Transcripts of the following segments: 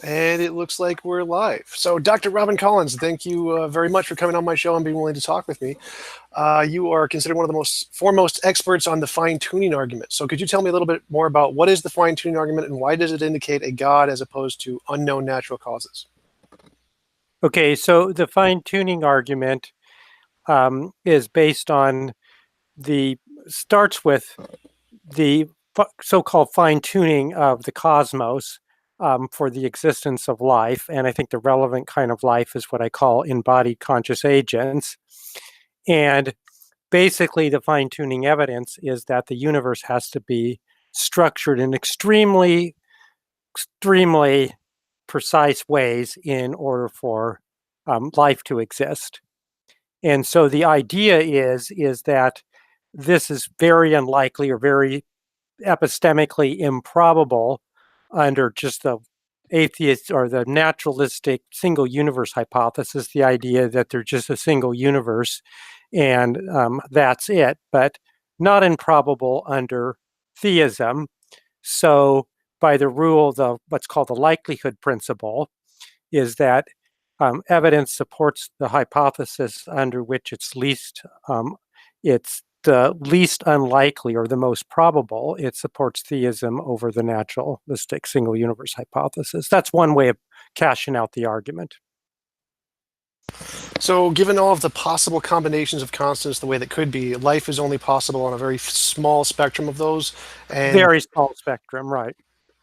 And it looks like we're live. So, Dr. Robin Collins, thank you very much for coming on my show and being willing to talk with me. You are considered one of the most foremost experts on the fine-tuning argument. So, could you tell me a little bit more about what is the fine-tuning argument and why does it indicate a God as opposed to unknown natural causes? Okay, so the fine-tuning argument is based on starts with the so-called fine-tuning of the cosmos for the existence of life. And I think the relevant kind of life is what I call embodied conscious agents. And basically, the fine-tuning evidence is that the universe has to be structured in extremely precise ways in order for life to exist. And so the idea is that this is very unlikely or very epistemically improbable under just the atheist or the naturalistic single universe hypothesis, the idea that there's just a single universe and that's it, but not improbable under theism. So by the rule, what's called the likelihood principle, is that evidence supports the hypothesis under which it's the least unlikely or the most probable. It supports theism over the naturalistic single universe hypothesis. That's one way of cashing out the argument. So, given all of the possible combinations of constants the way that could be, life is only possible on a very small spectrum of those. And very small spectrum, right.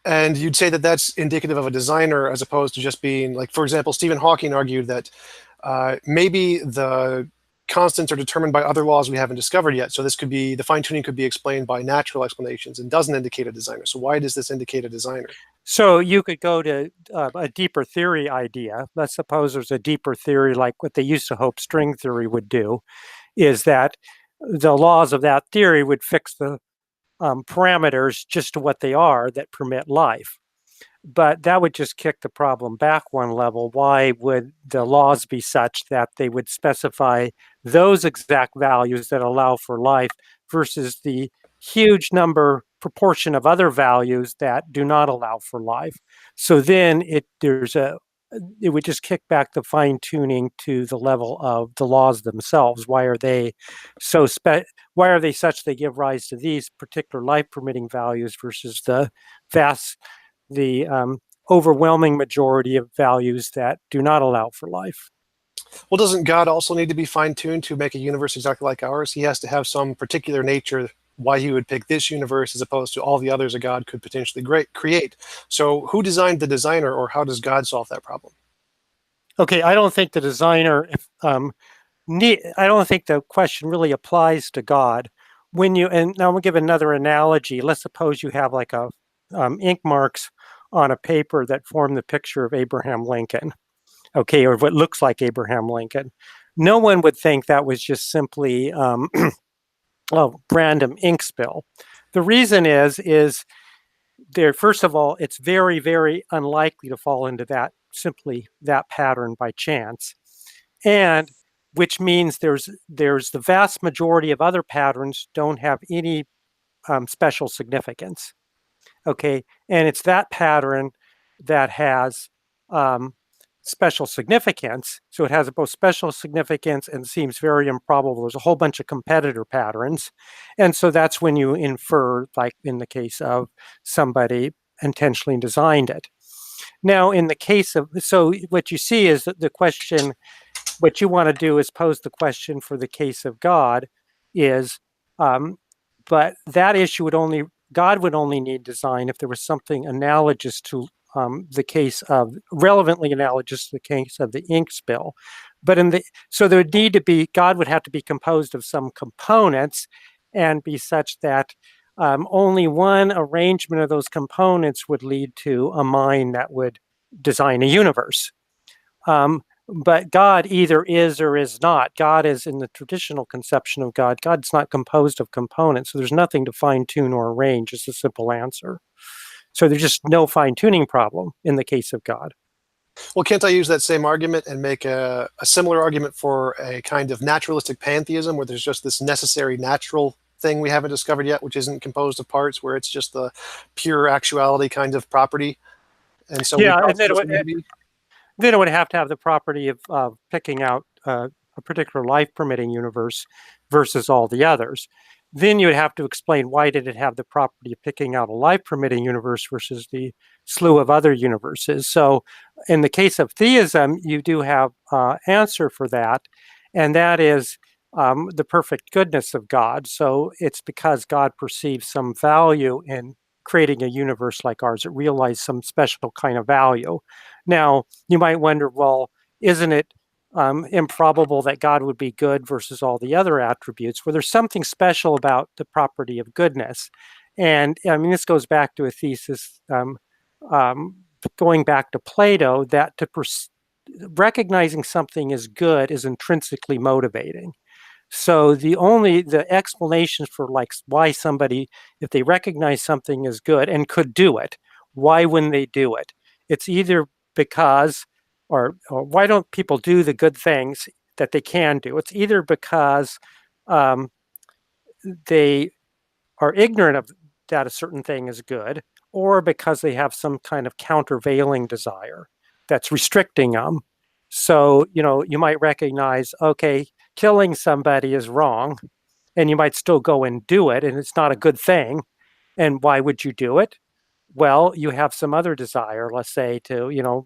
And you'd say that that's indicative of a designer as opposed to just being, like, for example, Stephen Hawking argued that maybe the constants are determined by other laws we haven't discovered yet. So this could be, the fine-tuning could be explained by natural explanations and doesn't indicate a designer. So why does this indicate a designer? So you could go to a deeper theory idea. Let's suppose there's a deeper theory like what they used to hope string theory would do, is that the laws of that theory would fix the parameters just to what they are that permit life. But that would just kick the problem back one level. Why would the laws be such that they would specify those exact values that allow for life versus the huge proportion of other values that do not allow for life? So then it would just kick back the fine-tuning to the level of the laws themselves. Why are they such they give rise to these particular life-permitting values versus the overwhelming majority of values that do not allow for life? Well, doesn't God also need to be fine-tuned to make a universe exactly like ours? He has to have some particular nature why he would pick this universe as opposed to all the others a God could potentially create. So who designed the designer, or how does God solve that problem? Okay, I don't think the designer, I don't think the question really applies to God. And now I'm going to give another analogy. Let's suppose you have like ink marks on a paper that form the picture of Abraham Lincoln, okay, or what looks like Abraham Lincoln. No one would think that was just simply random ink spill. The reason is there, first of all, it's very, very unlikely to fall into that pattern by chance. And which means there's the vast majority of other patterns don't have any special significance. Okay, and it's that pattern that has special significance. So it has both special significance and seems very improbable. There's a whole bunch of competitor patterns. And so that's when you infer, like in the case of somebody intentionally designed it. Now, in the case of, so what you see is that the question, what you want to do is pose the question for the case of God is, but that issue God would only need design if there was something analogous to relevantly analogous to the case of the ink spill. But so there would need to be, God would have to be composed of some components and be such that only one arrangement of those components would lead to a mind that would design a universe. But God either is or is not. God is, in the traditional conception of God, God's not composed of components. So there's nothing to fine-tune or arrange. It's a simple answer. So there's just no fine-tuning problem in the case of God. Well, can't I use that same argument and make a similar argument for a kind of naturalistic pantheism where there's just this necessary natural thing we haven't discovered yet, which isn't composed of parts, where it's just the pure actuality kind of property? And so we Yeah, and also just need to be. then it would have to have the property of picking out a particular life permitting universe versus all the others. Then you would have to explain why did it have the property of picking out a life permitting universe versus the slew of other universes. So in the case of theism, you do have answer for that, and that is the perfect goodness of God. So it's because God perceives some value in creating a universe like ours. It realized some special kind of value. Now, you might wonder, well, isn't it improbable that God would be good versus all the other attributes? Well, there's something special about the property of goodness. And I mean, this goes back to a thesis going back to Plato that recognizing something as good is intrinsically motivating. So the explanations for like why somebody, if they recognize something as good and could do it, why wouldn't they do it? It's either because, or why don't people do the good things that they can do? It's either because um, they are ignorant of that a certain thing is good, or because they have some kind of countervailing desire that's restricting them. So, you might recognize, okay, killing somebody is wrong, and you might still go and do it, and it's not a good thing. And why would you do it? Well, you have some other desire, let's say, to,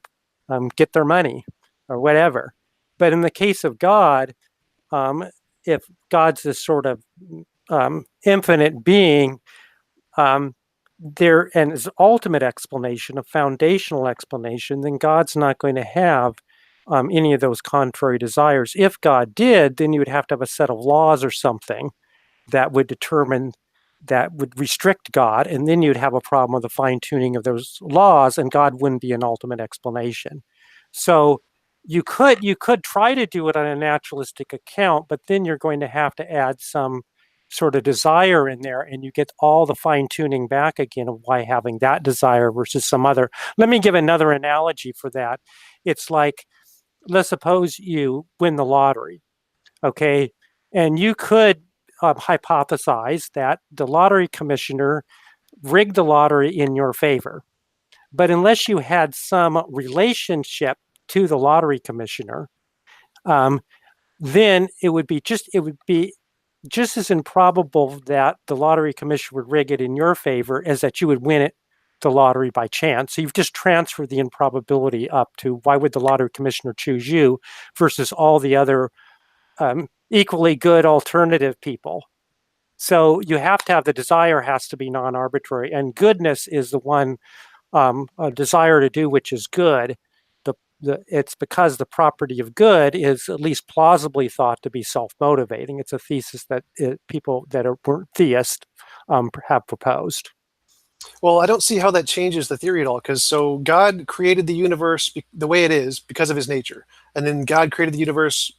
get their money or whatever. But in the case of God, um, if God's this sort of infinite being, there and his ultimate explanation, a foundational explanation, then God's not going to have any of those contrary desires. If God did, then you would have to have a set of laws or something that would determine, that would restrict God, and then you'd have a problem with the fine tuning of those laws, and God wouldn't be an ultimate explanation. So you could try to do it on a naturalistic account, but then you're going to have to add some sort of desire in there, and you get all the fine tuning back again of why having that desire versus some other. Let me give another analogy for that. It's like, let's suppose you win the lottery, okay, and you could hypothesize that the lottery commissioner rigged the lottery in your favor. But unless you had some relationship to the lottery commissioner, um, then it would be just as improbable that the lottery commissioner would rig it in your favor as that you would win it, the lottery, by chance. So you've just transferred the improbability up to why would the lottery commissioner choose you versus all the other equally good alternative people. So you have to have, the desire has to be non-arbitrary, and goodness is the one a desire to do which is good. It's because the property of good is at least plausibly thought to be self-motivating. It's a thesis that people that weren't theists have proposed. Well, I don't see how that changes the theory at all, because so God created the universe the way it is because of his nature, and then God created the universe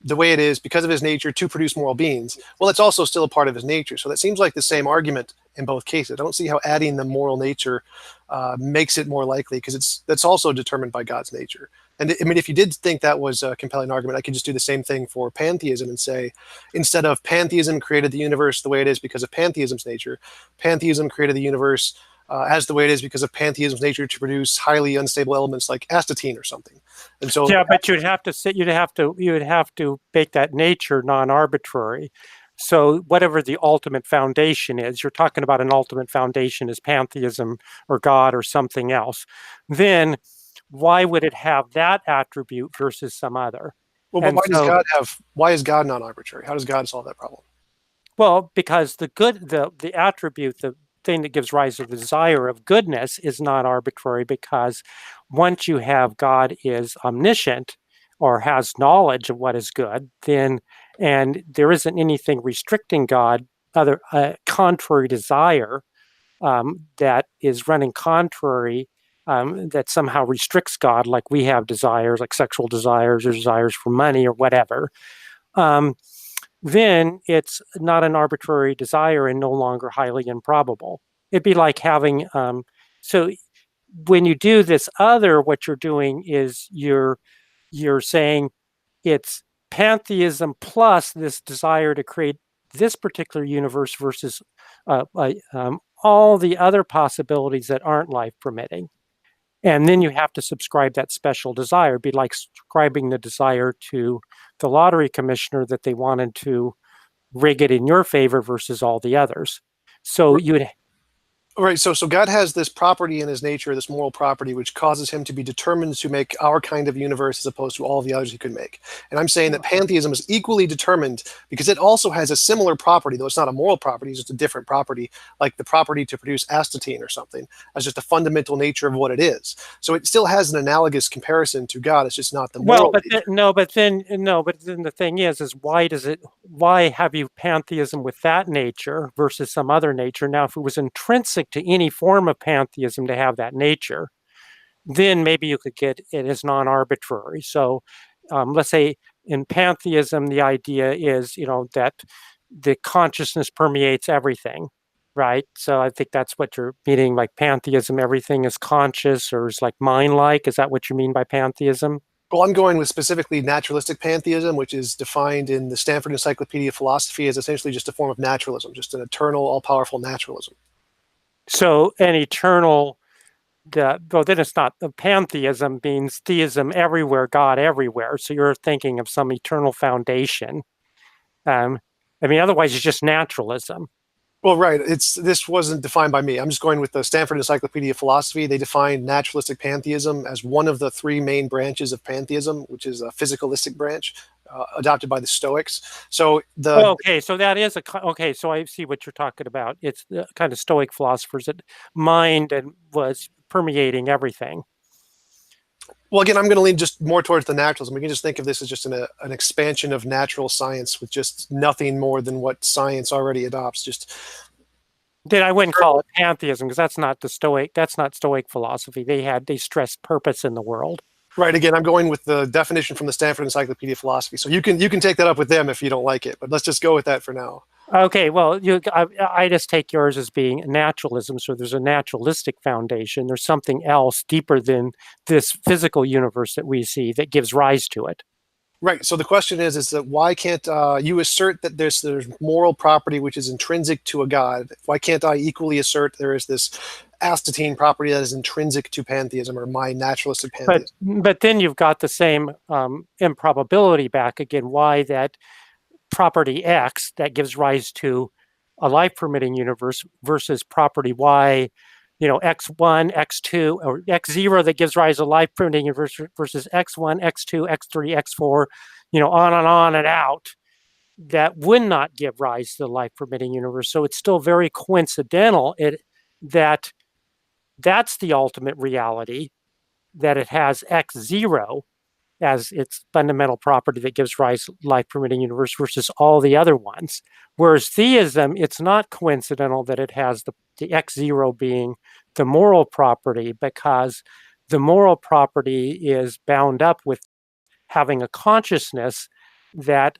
the way it is because of his nature to produce moral beings. Well, it's also still a part of his nature, so that seems like the same argument in both cases. I don't see how adding the moral nature makes it more likely, because that's also determined by God's nature. And I mean, if you did think that was a compelling argument, I could just do the same thing for pantheism and say, instead of pantheism created the universe the way it is because of pantheism's nature, pantheism created the universe as the way it is because of pantheism's nature to produce highly unstable elements like astatine or something. And so, yeah, but you'd have to make that nature non-arbitrary. So whatever the ultimate foundation is, you're talking about an ultimate foundation is pantheism or God or something else. Then why would it have that attribute versus some other? well, but why is God non-arbitrary? How does God solve that problem? Well, because the attribute, the thing that gives rise to the desire of goodness is not arbitrary, because once you have God is omniscient or has knowledge of what is good, then, and there isn't anything restricting God, other contrary desire that is running contrary, that somehow restricts God, like we have desires, like sexual desires or desires for money or whatever. Then it's not an arbitrary desire and no longer highly improbable. It'd be like having, so when you do this other, what you're doing is you're saying it's pantheism plus this desire to create this particular universe versus all the other possibilities that aren't life permitting. And then you have to subscribe that special desire. It'd be like subscribing the desire to the lottery commissioner that they wanted to rig it in your favor versus all the others. So you would. Right. So God has this property in his nature, this moral property, which causes him to be determined to make our kind of universe as opposed to all the others he could make. And I'm saying that pantheism is equally determined because it also has a similar property, though it's not a moral property, it's just a different property, like the property to produce astatine or something, as just a fundamental nature of what it is. So it still has an analogous comparison to God. It's just not the moral nature. But then the thing is why have you pantheism with that nature versus some other nature? Now, if it was intrinsic to any form of pantheism to have that nature, then maybe you could get it as non-arbitrary. So let's say in pantheism, the idea is, that the consciousness permeates everything, right? So I think that's what you're meaning, like pantheism, everything is conscious or is like mind-like. Is that what you mean by pantheism? Well, I'm going with specifically naturalistic pantheism, which is defined in the Stanford Encyclopedia of Philosophy as essentially just a form of naturalism, just an eternal, all-powerful naturalism. So an eternal, then it's not, the pantheism means theism everywhere, God everywhere. So you're thinking of some eternal foundation. Otherwise it's just naturalism. Well, right. This wasn't defined by me. I'm just going with the Stanford Encyclopedia of Philosophy. They define naturalistic pantheism as one of the three main branches of pantheism, which is a physicalistic branch adopted by the Stoics. So so I see what you're talking about. It's the kind of Stoic philosophers that mind and was permeating everything. Well, again, I'm going to lean just more towards the naturalism. We can just think of this as just an expansion of natural science with just nothing more than what science already adopts. Then I wouldn't call it pantheism because that's not Stoic philosophy. They stressed purpose in the world. Right. Again, I'm going with the definition from the Stanford Encyclopedia of Philosophy. So you can take that up with them if you don't like it, but let's just go with that for now. Okay, well, I just take yours as being naturalism. So there's a naturalistic foundation. There's something else deeper than this physical universe that we see that gives rise to it. Right. So the question is that why can't you assert that there's moral property which is intrinsic to a god? Why can't I equally assert there is this astatine property that is intrinsic to pantheism or my naturalistic pantheism? But then you've got the same improbability back again. Why that property X that gives rise to a life-permitting universe versus property Y, X1, X2, or X0 that gives rise to life-permitting universe versus X1, X2, X3, X4, on and out, that would not give rise to the life-permitting universe. So it's still very coincidental that's the ultimate reality, that it has X0 as its fundamental property that gives rise to life-permitting universe versus all the other ones. Whereas theism, it's not coincidental that it has the X0 being the moral property, because the moral property is bound up with having a consciousness that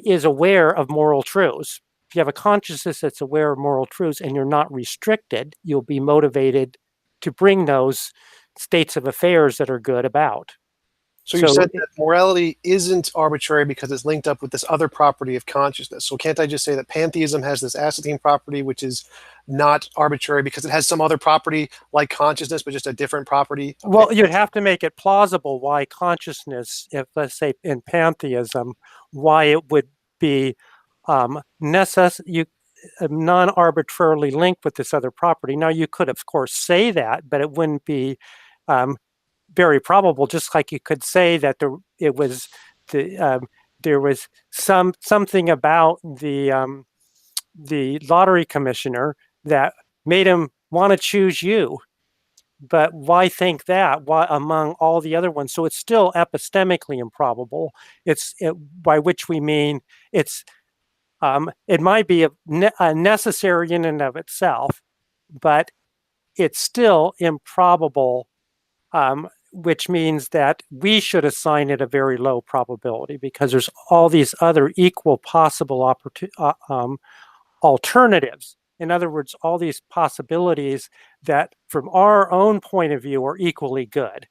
is aware of moral truths. If you have a consciousness that's aware of moral truths and you're not restricted, you'll be motivated to bring those states of affairs that are good about. So you said that morality isn't arbitrary because it's linked up with this other property of consciousness. So can't I just say that pantheism has this astatine property, which is not arbitrary because it has some other property like consciousness, but just a different property? Well, you'd have to make it plausible why consciousness, if let's say in pantheism, why it would be non-arbitrarily linked with this other property. Now, you could, of course, say that, but it wouldn't be very probable. Just like you could say that there was something about the lottery commissioner that made him want to choose you. But why think that? Why among all the other ones? So it's still epistemically improbable. By which we mean it might be a necessary in and of itself, but it's still improbable. Which means that we should assign it a very low probability because there's all these other equal possible alternatives. In other words, all these possibilities that from our own point of view are equally good.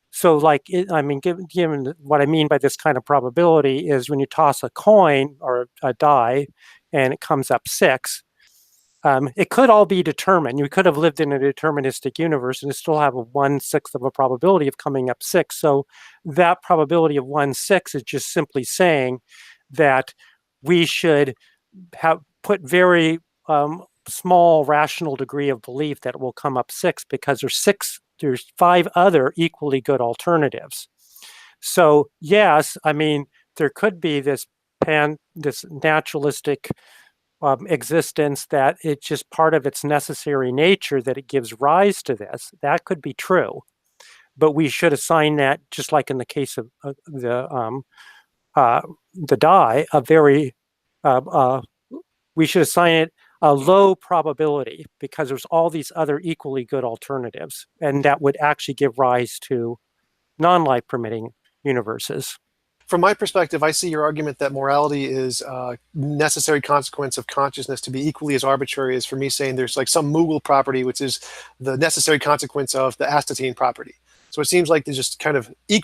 So given what I mean by this kind of probability is when you toss a coin or a die and it comes up 6, it could all be determined. You could have lived in a deterministic universe and still have a 1/6 of a probability of coming up 6. So that probability of 1/6 is just simply saying that we should have put very small rational degree of belief that it will come up 6 because there's 5 other equally good alternatives. So yes, I mean, there could be this naturalistic existence that it's just part of its necessary nature that it gives rise to this. That could be true, but we should assign that, just like in the case of the die, a very we should assign it a low probability because there's all these other equally good alternatives, and that would actually give rise to non-life permitting universes. From my perspective, I see your argument that morality is a necessary consequence of consciousness to be equally as arbitrary as for me saying there's like some Mughal property, which is the necessary consequence of the astatine property. So it seems like there's just kind of we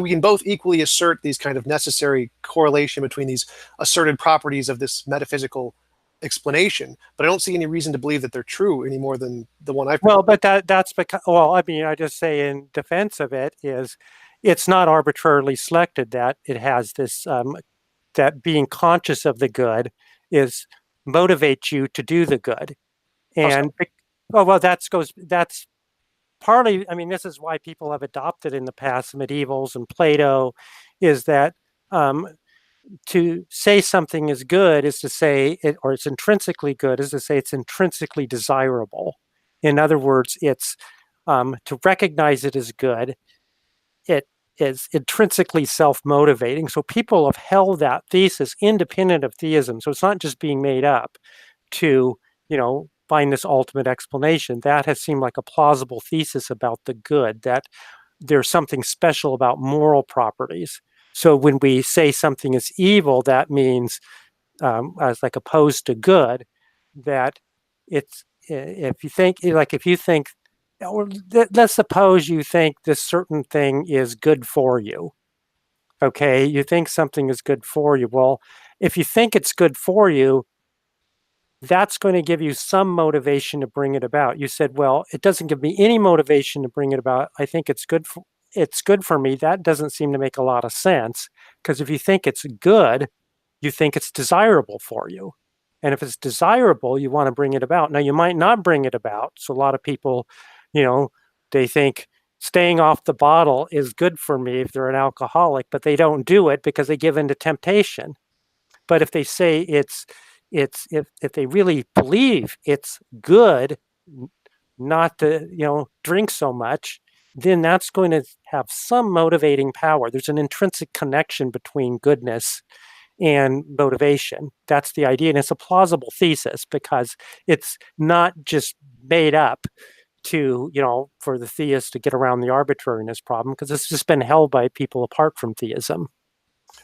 can both equally assert these kind of necessary correlation between these asserted properties of this metaphysical explanation, but I don't see any reason to believe that they're true any more than the one I proposed. Well, but that's because, well, I mean, I just say in defense of it is it's not arbitrarily selected that it has this, that being conscious of the good is motivates you to do the good. And, that's partly, I mean, this is why people have adopted in the past, medievals and Plato, is that to say something is good is to say it, or it's intrinsically good, is to say it's intrinsically desirable. In other words, it's to recognize it as good, it is intrinsically self-motivating. So people have held that thesis independent of theism. So it's not just being made up to, find this ultimate explanation. That has seemed like a plausible thesis about the good, that there's something special about moral properties. So when we say something is evil, that means, as like opposed to good, that it's, if you think, or let's suppose you think this certain thing is good for you. Okay, you think something is good for you. Well, if you think it's good for you, that's going to give you some motivation to bring it about. You said, well, it doesn't give me any motivation to bring it about. I think it's good for me. That doesn't seem to make a lot of sense, because if you think it's good, you think it's desirable for you. And if it's desirable, you want to bring it about. Now, you might not bring it about. So a lot of people, they think staying off the bottle is good for me if they're an alcoholic, but they don't do it because they give in to temptation. But if they say if they really believe it's good not to, drink so much, then that's going to have some motivating power. There's an intrinsic connection between goodness and motivation. That's the idea. And it's a plausible thesis because it's not just made up to, for the theist to get around the arbitrariness problem, because it's just been held by people apart from theism.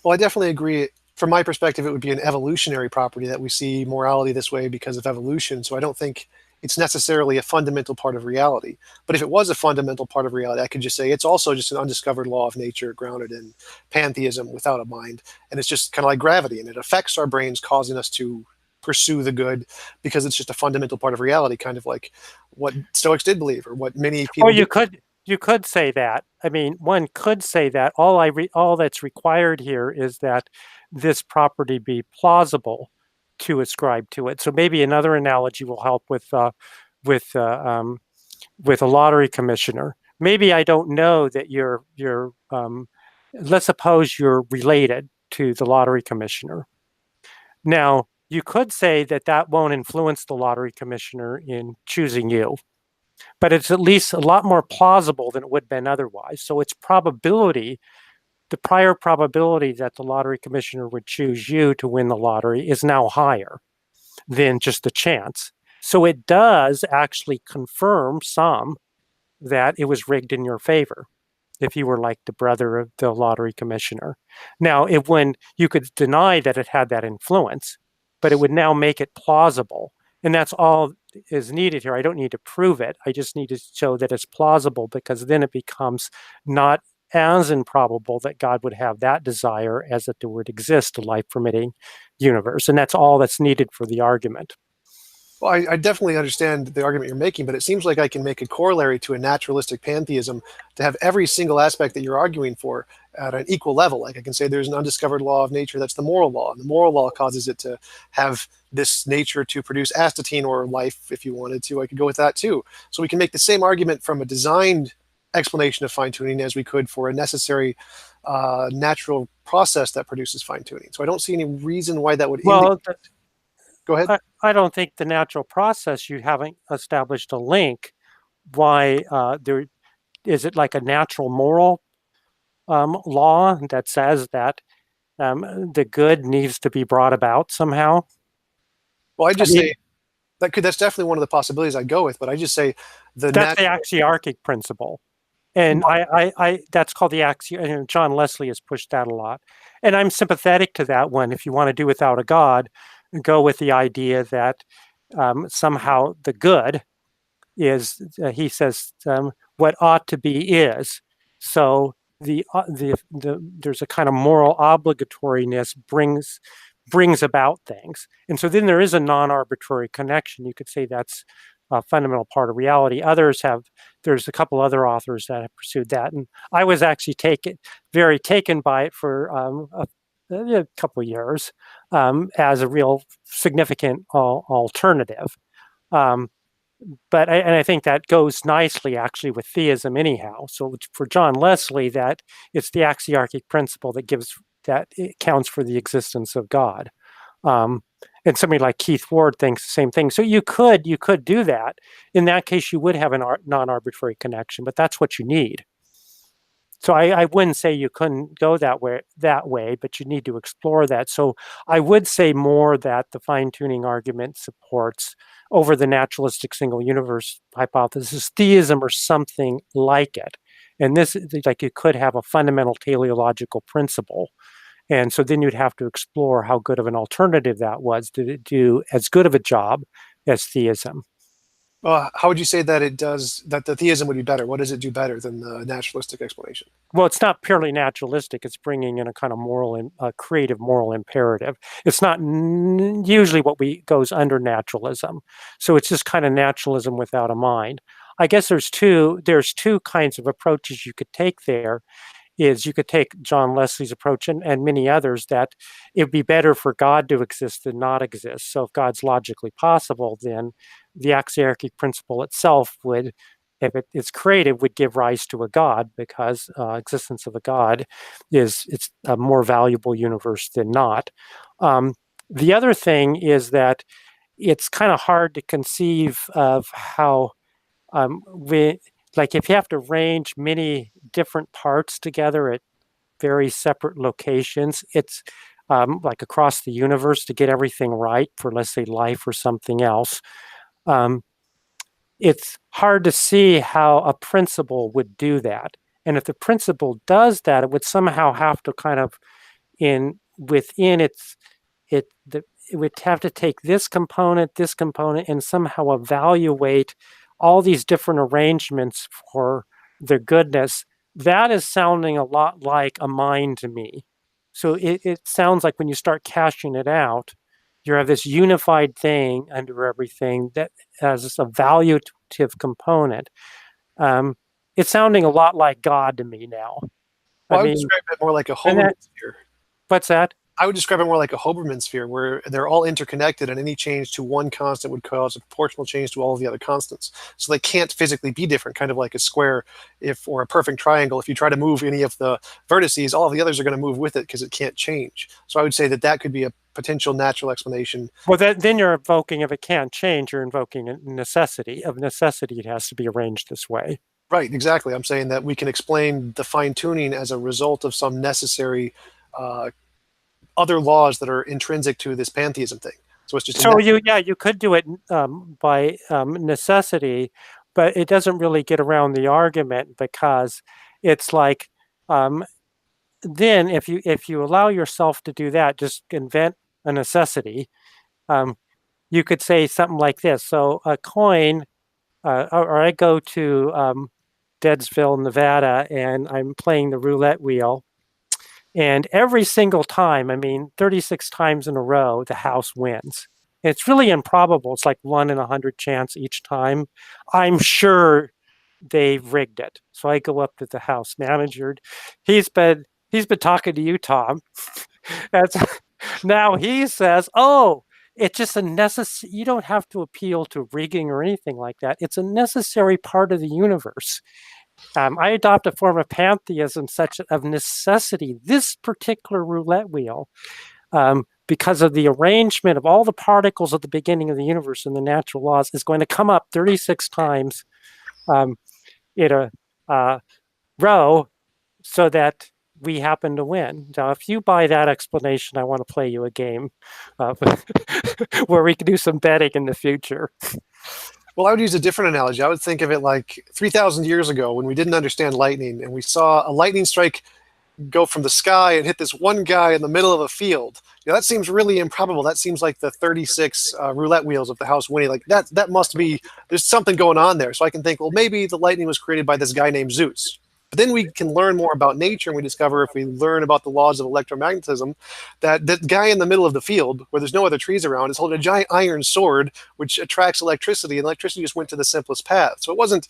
Well, I definitely agree. From my perspective, it would be an evolutionary property that we see morality this way because of evolution. So I don't think it's necessarily a fundamental part of reality. But if it was a fundamental part of reality, I could just say it's also just an undiscovered law of nature grounded in pantheism without a mind. And it's just kind of like gravity, and it affects our brains, causing us to pursue the good because it's just a fundamental part of reality, kind of like what Stoics did believe, or what many people. Or you could say that. I mean, one could say that all that's required here is that this property be plausible to ascribe to it. So maybe another analogy will help with a lottery commissioner. Maybe I don't know that you're let's suppose you're related to the lottery commissioner. Now, you could say that won't influence the lottery commissioner in choosing you, but it's at least a lot more plausible than it would have been otherwise. So its probability, the prior probability that the lottery commissioner would choose you to win the lottery, is now higher than just the chance. So it does actually confirm that it was rigged in your favor if you were like the brother of the lottery commissioner. Now, when you could deny that it had that influence, but it would now make it plausible. And that's all is needed here. I don't need to prove it. I just need to show that it's plausible, because then it becomes not as improbable that God would have that desire as that there would exist a life-permitting universe. And that's all that's needed for the argument. Well, I definitely understand the argument you're making, but it seems like I can make a corollary to a naturalistic pantheism to have every single aspect that you're arguing for at an equal level. Like I can say there's an undiscovered law of nature that's the moral law, and the moral law causes it to have this nature to produce astatine or life if you wanted to. I could go with that too. So we can make the same argument from a designed explanation of fine tuning as we could for a necessary natural process that produces fine tuning. So I don't see any reason why that would indicate. Well, Go ahead. I don't think the natural process, you haven't established a link. Why there is it like a natural moral law that says that the good needs to be brought about somehow? Well, I just mean, say that's definitely one of the possibilities I go with, but I just say the that's the natural. axiarchic principle. And I that's called the axiom. John Leslie has pushed that a lot. And I'm sympathetic to that one. If you want to do without a God, go with the idea that somehow the good is, he says, what ought to be is. So there's a kind of moral obligatoriness brings about things. And so then there is a non-arbitrary connection. You could say that's a fundamental part of reality. There's a couple other authors that have pursued that. And I was actually very taken by it for a couple of years as a real significant alternative. But I think that goes nicely actually with theism anyhow. So for John Leslie, that it's the axiarchic principle that it counts for the existence of God. And somebody like Keith Ward thinks the same thing. So you could do that. In that case, you would have a non-arbitrary connection, but that's what you need. So I wouldn't say you couldn't go that way, but you need to explore that. So I would say more that the fine-tuning argument supports over the naturalistic single universe hypothesis, theism or something like it. And this, like, you could have a fundamental teleological principle. And so then you'd have to explore how good of an alternative that was. Did it do as good of a job as theism? How would you say that it does, that the theism would be better? What does it do better than the naturalistic explanation? Well, it's not purely naturalistic. It's bringing in a kind of creative moral imperative. It's not usually what goes under naturalism. So it's just kind of naturalism without a mind. I guess there's two kinds of approaches you could take there. Is you could take John Leslie's approach and many others, that it would be better for God to exist than not exist. So if God's logically possible, then the axiarchic principle itself would, if it is creative, would give rise to a God, because existence of a God it's a more valuable universe than not. The other thing is that it's kind of hard to conceive of how like if you have to arrange many different parts together at very separate locations, it's like across the universe to get everything right for, let's say, life or something else. It's hard to see how a principle would do that. And if the principle does that, it would somehow have to kind of it would have to take this component, and somehow evaluate all these different arrangements for their goodness. That is sounding a lot like a mind to me. So it sounds like when you start cashing it out, you have this unified thing under everything that has this evaluative component. It's sounding a lot like God to me now. Well, I would describe it more like a Hoberman sphere. What's that? I would describe it more like a Hoberman sphere, where they're all interconnected, and any change to one constant would cause a proportional change to all of the other constants. So they can't physically be different, kind of like a square or a perfect triangle. If you try to move any of the vertices, all of the others are going to move with it because it can't change. So I would say that could be a potential natural explanation. Well, then you're invoking, if it can't change, you're invoking a necessity. Of necessity, it has to be arranged this way. Right, exactly. I'm saying that we can explain the fine-tuning as a result of some necessary other laws that are intrinsic to this pantheism thing. So it's just you could do it by necessity, but it doesn't really get around the argument, because it's like then if you allow yourself to do that, just invent a necessity. You could say something like this. So a coin, or I go to Deadsville, Nevada, and I'm playing the roulette wheel. And every single time, 36 times in a row, the house wins. It's really improbable. It's like 1 in 100 chance each time. I'm sure they've rigged it. So I go up to the house manager. He's been talking to you, Tom. That's now he says, "Oh, it's just a necessary. You don't have to appeal to rigging or anything like that. It's a necessary part of the universe." I adopt a form of pantheism such of necessity. This particular roulette wheel, because of the arrangement of all the particles at the beginning of the universe and the natural laws, is going to come up 36 times in a row so that we happen to win. Now, if you buy that explanation, I want to play you a game where we can do some betting in the future. Well, I would use a different analogy. I would think of it like 3,000 years ago when we didn't understand lightning and we saw a lightning strike go from the sky and hit this one guy in the middle of a field. That seems really improbable. That seems like the 36 roulette wheels of the house winning. Like that must be, there's something going on there. So I can think, well, maybe the lightning was created by this guy named Zeus. But then we can learn more about nature, and we discover, if we learn about the laws of electromagnetism, that that guy in the middle of the field where there's no other trees around is holding a giant iron sword which attracts electricity, and electricity just went to the simplest path. So it wasn't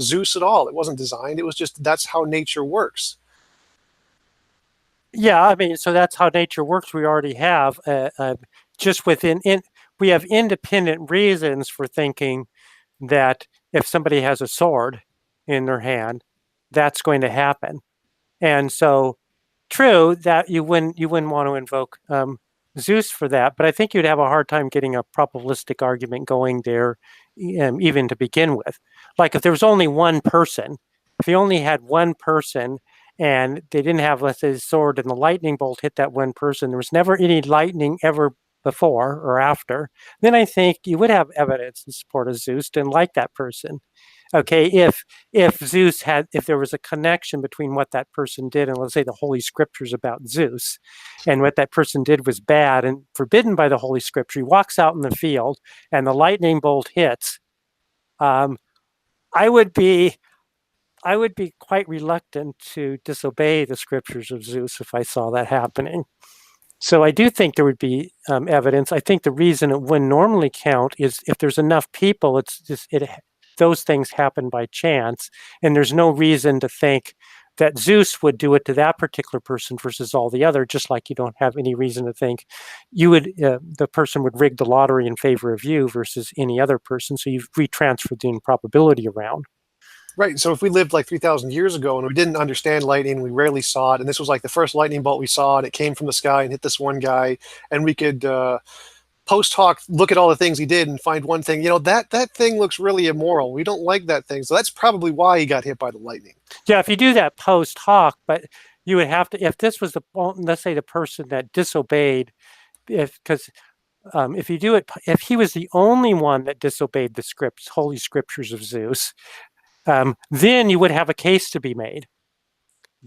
Zeus at all. It wasn't designed. It was just, that's how nature works. Yeah, I mean, so that's how nature works. We already have just we have independent reasons for thinking that if somebody has a sword in their hand, that's going to happen. And so, true that you wouldn't want to invoke Zeus for that, but I think you'd have a hard time getting a probabilistic argument going there, even to begin with. Like if there was only one person, if you only had one person and they didn't have, let's say, a sword and the lightning bolt hit that one person, there was never any lightning ever before or after, then I think you would have evidence in support of Zeus didn't like that person. Okay, if there was a connection between what that person did and, let's say, the Holy Scriptures about Zeus, and what that person did was bad and forbidden by the Holy Scripture, he walks out in the field and the lightning bolt hits, I would be quite reluctant to disobey the Scriptures of Zeus if I saw that happening. So I do think there would be evidence. I think the reason it wouldn't normally count is if there's enough people, those things happen by chance, and there's no reason to think that Zeus would do it to that particular person versus all the other, just like you don't have any reason to think the person would rig the lottery in favor of you versus any other person, so you've retransferred the improbability around. Right. So if we lived like 3,000 years ago and we didn't understand lightning, we rarely saw it, and this was like the first lightning bolt we saw, and it came from the sky and hit this one guy, and we could post hoc look at all the things he did and find one thing, that thing looks really immoral. We don't like that thing. So that's probably why he got hit by the lightning. Yeah, if you do that post hoc, but you would have to, if this was let's say the person that disobeyed, if you do it, if he was the only one that disobeyed the Holy Scriptures of Zeus, then you would have a case to be made.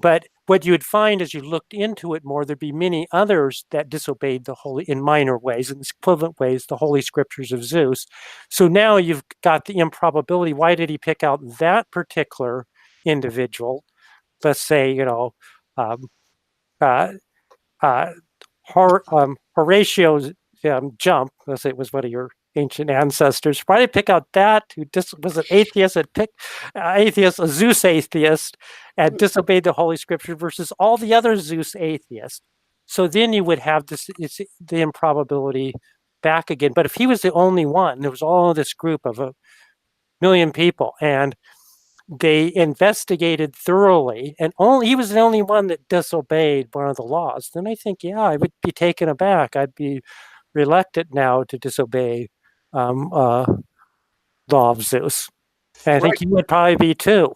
But what you would find as you looked into it more, there'd be many others that disobeyed in minor ways, in equivalent ways, the Holy Scriptures of Zeus. So now you've got the improbability. Why did he pick out that particular individual? Let's say, Horatio's jump, let's say it was one of your ancient ancestors. Why did he pick out that who was an atheist and picked a Zeus atheist and disobeyed the Holy Scripture versus all the other Zeus atheists? So then you would have the improbability back again. But if he was the only one, there was all this group of 1 million people, and they investigated thoroughly, and he was the only one that disobeyed one of the laws, then I think, yeah, I would be taken aback. I'd be reluctant now to disobey law of Zeus. And I think you would probably be too.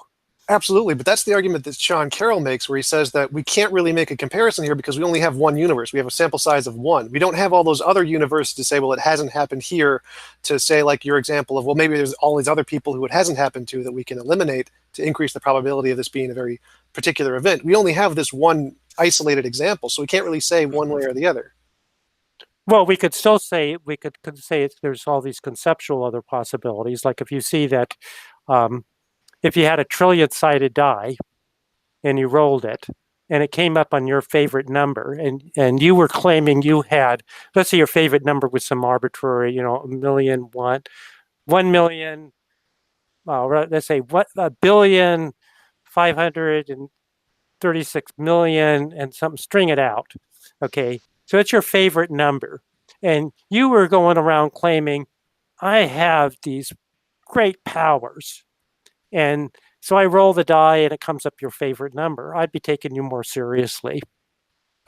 Absolutely, but that's the argument that Sean Carroll makes, where he says that we can't really make a comparison here because we only have one universe. We have a sample size of one. We don't have all those other universes to say, well, it hasn't happened here, to say, like your example of, well, maybe there's all these other people who it hasn't happened to that we can eliminate to increase the probability of this being a very particular event. We only have this one isolated example, so we can't really say one way or the other. Well, we could still say, there's all these conceptual other possibilities. Like if you see that, if you had a trillion-sided die and you rolled it, and it came up on your favorite number, and you were claiming you had, let's say your favorite number was some arbitrary, a million, 1 million, let's say what, 1,536,000,000 and something, string it out. Okay, so it's your favorite number, and you were going around claiming, I have these great powers, and so I roll the die and it comes up your favorite number. I'd be taking you more seriously.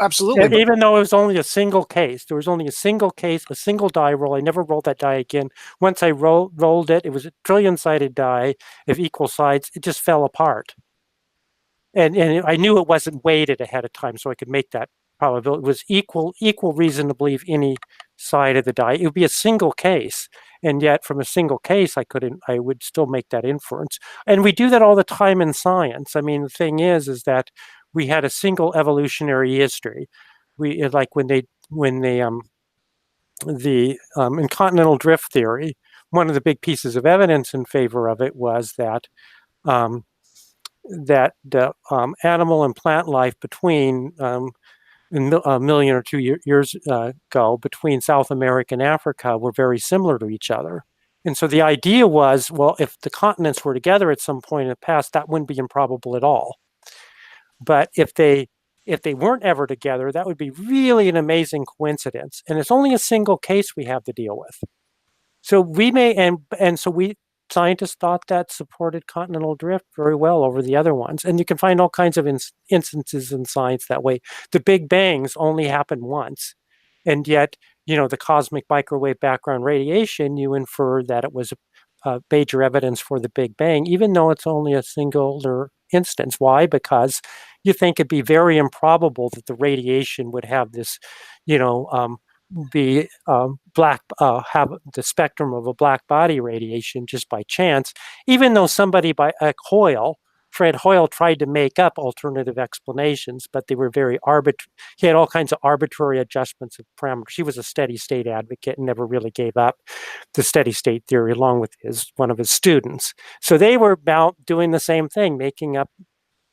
Absolutely. But Even though it was only a single case, there was only a single case, a single die roll. I never rolled that die again. Once I rolled it, it was a trillion-sided die of equal sides. It just fell apart. And I knew it wasn't weighted ahead of time, so I could make that probability. It was equal reason to believe any side of the die. It would be a single case, and yet from a single case, I would still make that inference. And we do that all the time in science. I mean, the thing is that we had a single evolutionary history. We like when they the in continental drift theory, one of the big pieces of evidence in favor of it was that the animal and plant life between a million or 2 years ago between South America and Africa were very similar to each other. And so the idea was, well, if the continents were together at some point in the past, that wouldn't be improbable at all. But if they weren't ever together, that would be really an amazing coincidence. And it's only a single case we have to deal with. So we may, and so scientists thought that supported continental drift very well over the other ones. And you can find all kinds of instances in science that way. The Big Bangs only happened once. And yet, the cosmic microwave background radiation, you infer that it was major evidence for the Big Bang, even though it's only a singular instance. Why? Because you think it'd be very improbable that the radiation would have this, be black, have the spectrum of a black body radiation just by chance, even though somebody Fred Hoyle tried to make up alternative explanations, but they were very arbitrary. He had all kinds of arbitrary adjustments of parameters. He was a steady state advocate and never really gave up the steady state theory, along with one of his students. So they were about doing the same thing, making up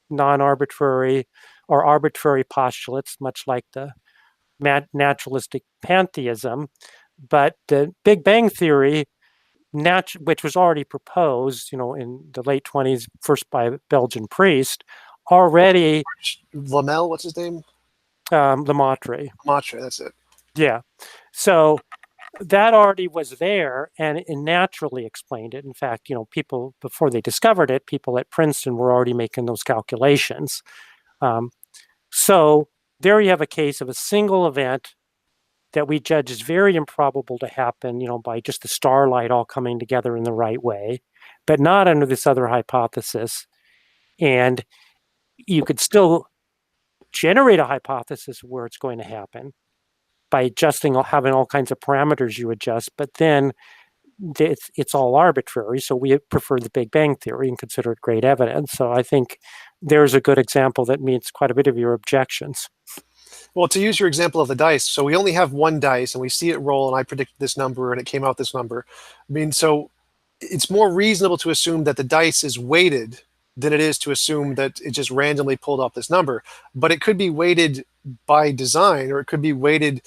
non-arbitrary or arbitrary postulates, much like the naturalistic pantheism. But the Big Bang theory, which was already proposed, in the late 20s, first by a Belgian priest, already. Lamel, what's his name? Lemaitre. Lemaitre, that's it. Yeah. So that already was there, and it naturally explained it. In fact, people, before they discovered it, people at Princeton were already making those calculations. So there you have a case of a single event that we judge is very improbable to happen, by just the starlight all coming together in the right way, but not under this other hypothesis. And you could still generate a hypothesis where it's going to happen by having all kinds of parameters you adjust, but then it's all arbitrary. So we prefer the Big Bang theory and consider it great evidence. So I think there's a good example that meets quite a bit of your objections. Well, to use your example of the dice, so we only have one dice and we see it roll and I predicted this number and it came out this number. I mean, so it's more reasonable to assume that the dice is weighted than it is to assume that it just randomly pulled off this number. But it could be weighted by design, or it could be weighted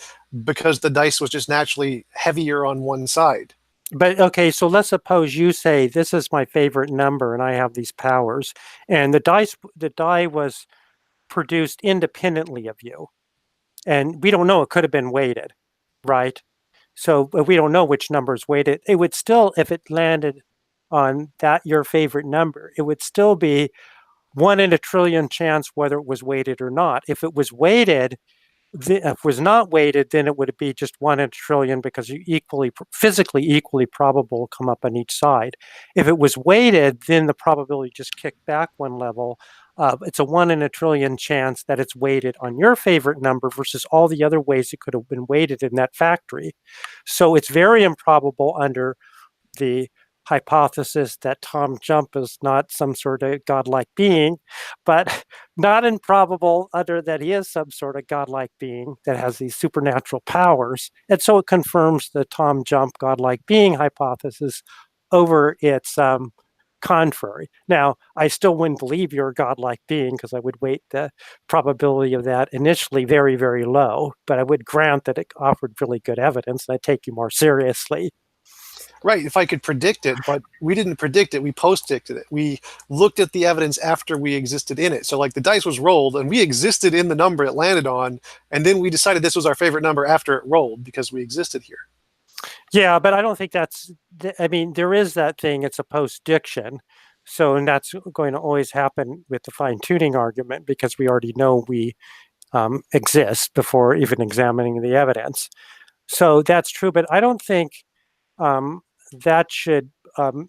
because the dice was just naturally heavier on one side. But okay, so let's suppose you say, this is my favorite number and I have these powers, and the die was produced independently of you. And we don't know, it could have been weighted, right? So we don't know which number is weighted. It would still, if it landed on your favorite number, it would still be 1 in a trillion chance whether it was weighted or not. If it was weighted, if it was not weighted, then it would be just 1 in a trillion, because you physically equally probable come up on each side. If it was weighted, then the probability just kicked back one level. It's a 1 in a trillion chance that it's weighted on your favorite number versus all the other ways it could have been weighted in that factory. So it's very improbable under the hypothesis that TJump is not some sort of godlike being, but not improbable under that he is some sort of godlike being that has these supernatural powers. And so it confirms the TJump godlike being hypothesis over its contrary. Now, I still wouldn't believe you're a godlike being because I would weight the probability of that initially very, very low, but I would grant that it offered really good evidence, and I'd take you more seriously. Right, if I could predict it, but we didn't predict it, we post-predicted it. We looked at the evidence after we existed in it. So like the dice was rolled and we existed in the number it landed on, and then we decided this was our favorite number after it rolled because we existed here. Yeah, but I don't think that's, I mean, there is that thing, it's a post-diction. So, and that's going to always happen with the fine-tuning argument because we already know we exist before even examining the evidence. So that's true, but I don't think that should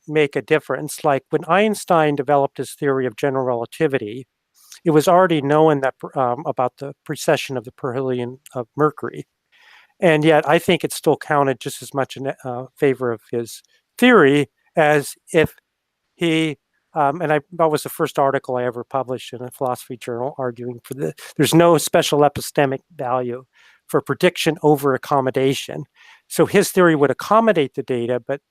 make a difference. Like when Einstein developed his theory of general relativity, it was already known that about the precession of the perihelion of Mercury. And yet I think it still counted just as much in favor of his theory as if he, that was the first article I ever published in a philosophy journal arguing for there's no special epistemic value for prediction over accommodation. So his theory would accommodate the data, but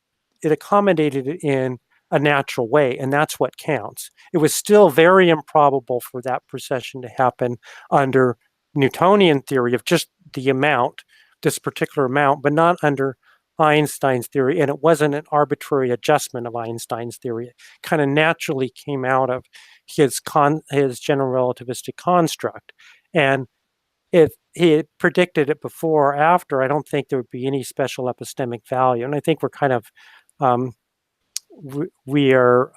it accommodated it in a natural way, and that's what counts. It was still very improbable for that precession to happen under Newtonian theory of just the amount, this particular amount, but not under Einstein's theory, and it wasn't an arbitrary adjustment of Einstein's theory. It kind of naturally came out of his general relativistic construct. And if he had predicted it before or after, I don't think there would be any special epistemic value. And I think we're kind of, we're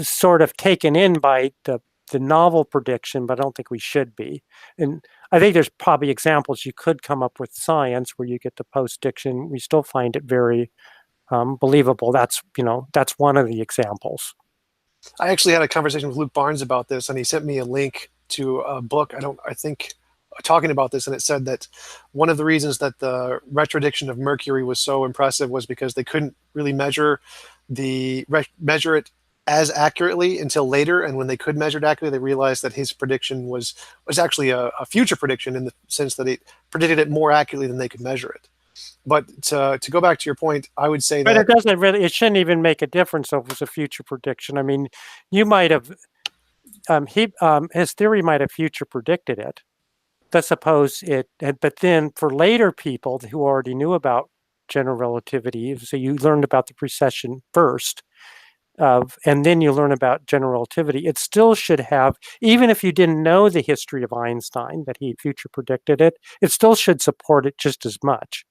sort of taken in by the novel prediction, but I don't think we should be. And I think there's probably examples you could come up with science where you get the post-diction. We still find it very believable. That's one of the examples. I actually had a conversation with Luke Barnes about this, and he sent me a link to a book, I think, talking about this, and it said that one of the reasons that the retrodiction of Mercury was so impressive was because they couldn't really measure it as accurately until later, and when they could measure it accurately, they realized that his prediction was actually a future prediction in the sense that it predicted it more accurately than they could measure it. But to go back to your point, I would say that... But it shouldn't even make a difference if it was a future prediction. I mean, you might have, his theory might have future predicted it. Let's suppose it, but then for later people who already knew about general relativity, so you learned about the precession first, and then you learn about general relativity, it still should have, even if you didn't know the history of Einstein, that he future predicted it, it still should support it just as much.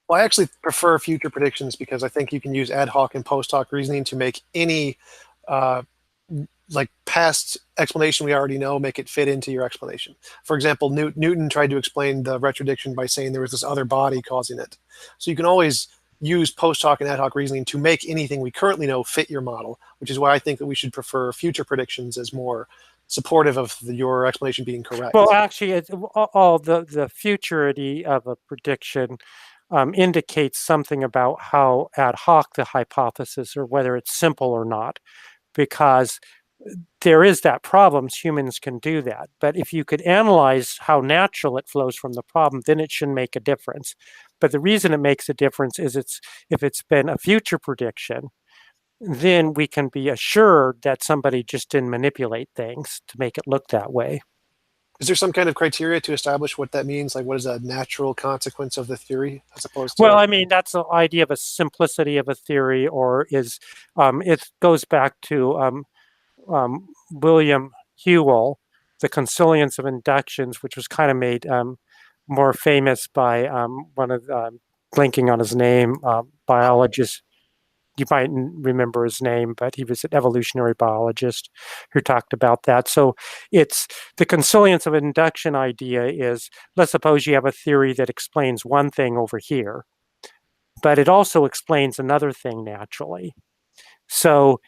Well, I actually prefer future predictions because I think you can use ad hoc and post hoc reasoning to make any like past explanation we already know, make it fit into your explanation. For example, Newton tried to explain the retrodiction by saying there was this other body causing it. So you can always use post hoc and ad hoc reasoning to make anything we currently know fit your model, which is why I think that we should prefer future predictions as more supportive of your explanation being correct. Well, actually, the futurity of a prediction indicates something about how ad hoc the hypothesis, or whether it's simple or not, because there is that problem. Humans can do that. But if you could analyze how natural it flows from the problem, then it shouldn't make a difference. But the reason it makes a difference is if it's been a future prediction, then we can be assured that somebody just didn't manipulate things to make it look that way. Is there some kind of criteria to establish what that means? Like, what is a natural consequence of the theory as opposed to... Well, I mean, that's the idea of a simplicity of a theory, or is it goes back to William Whewell, the consilience of inductions, which was kind of made more famous by one of blinking on his name, biologist. You might remember his name, but he was an evolutionary biologist who talked about that. So it's the consilience of induction idea is, let's suppose you have a theory that explains one thing over here, but it also explains another thing naturally. So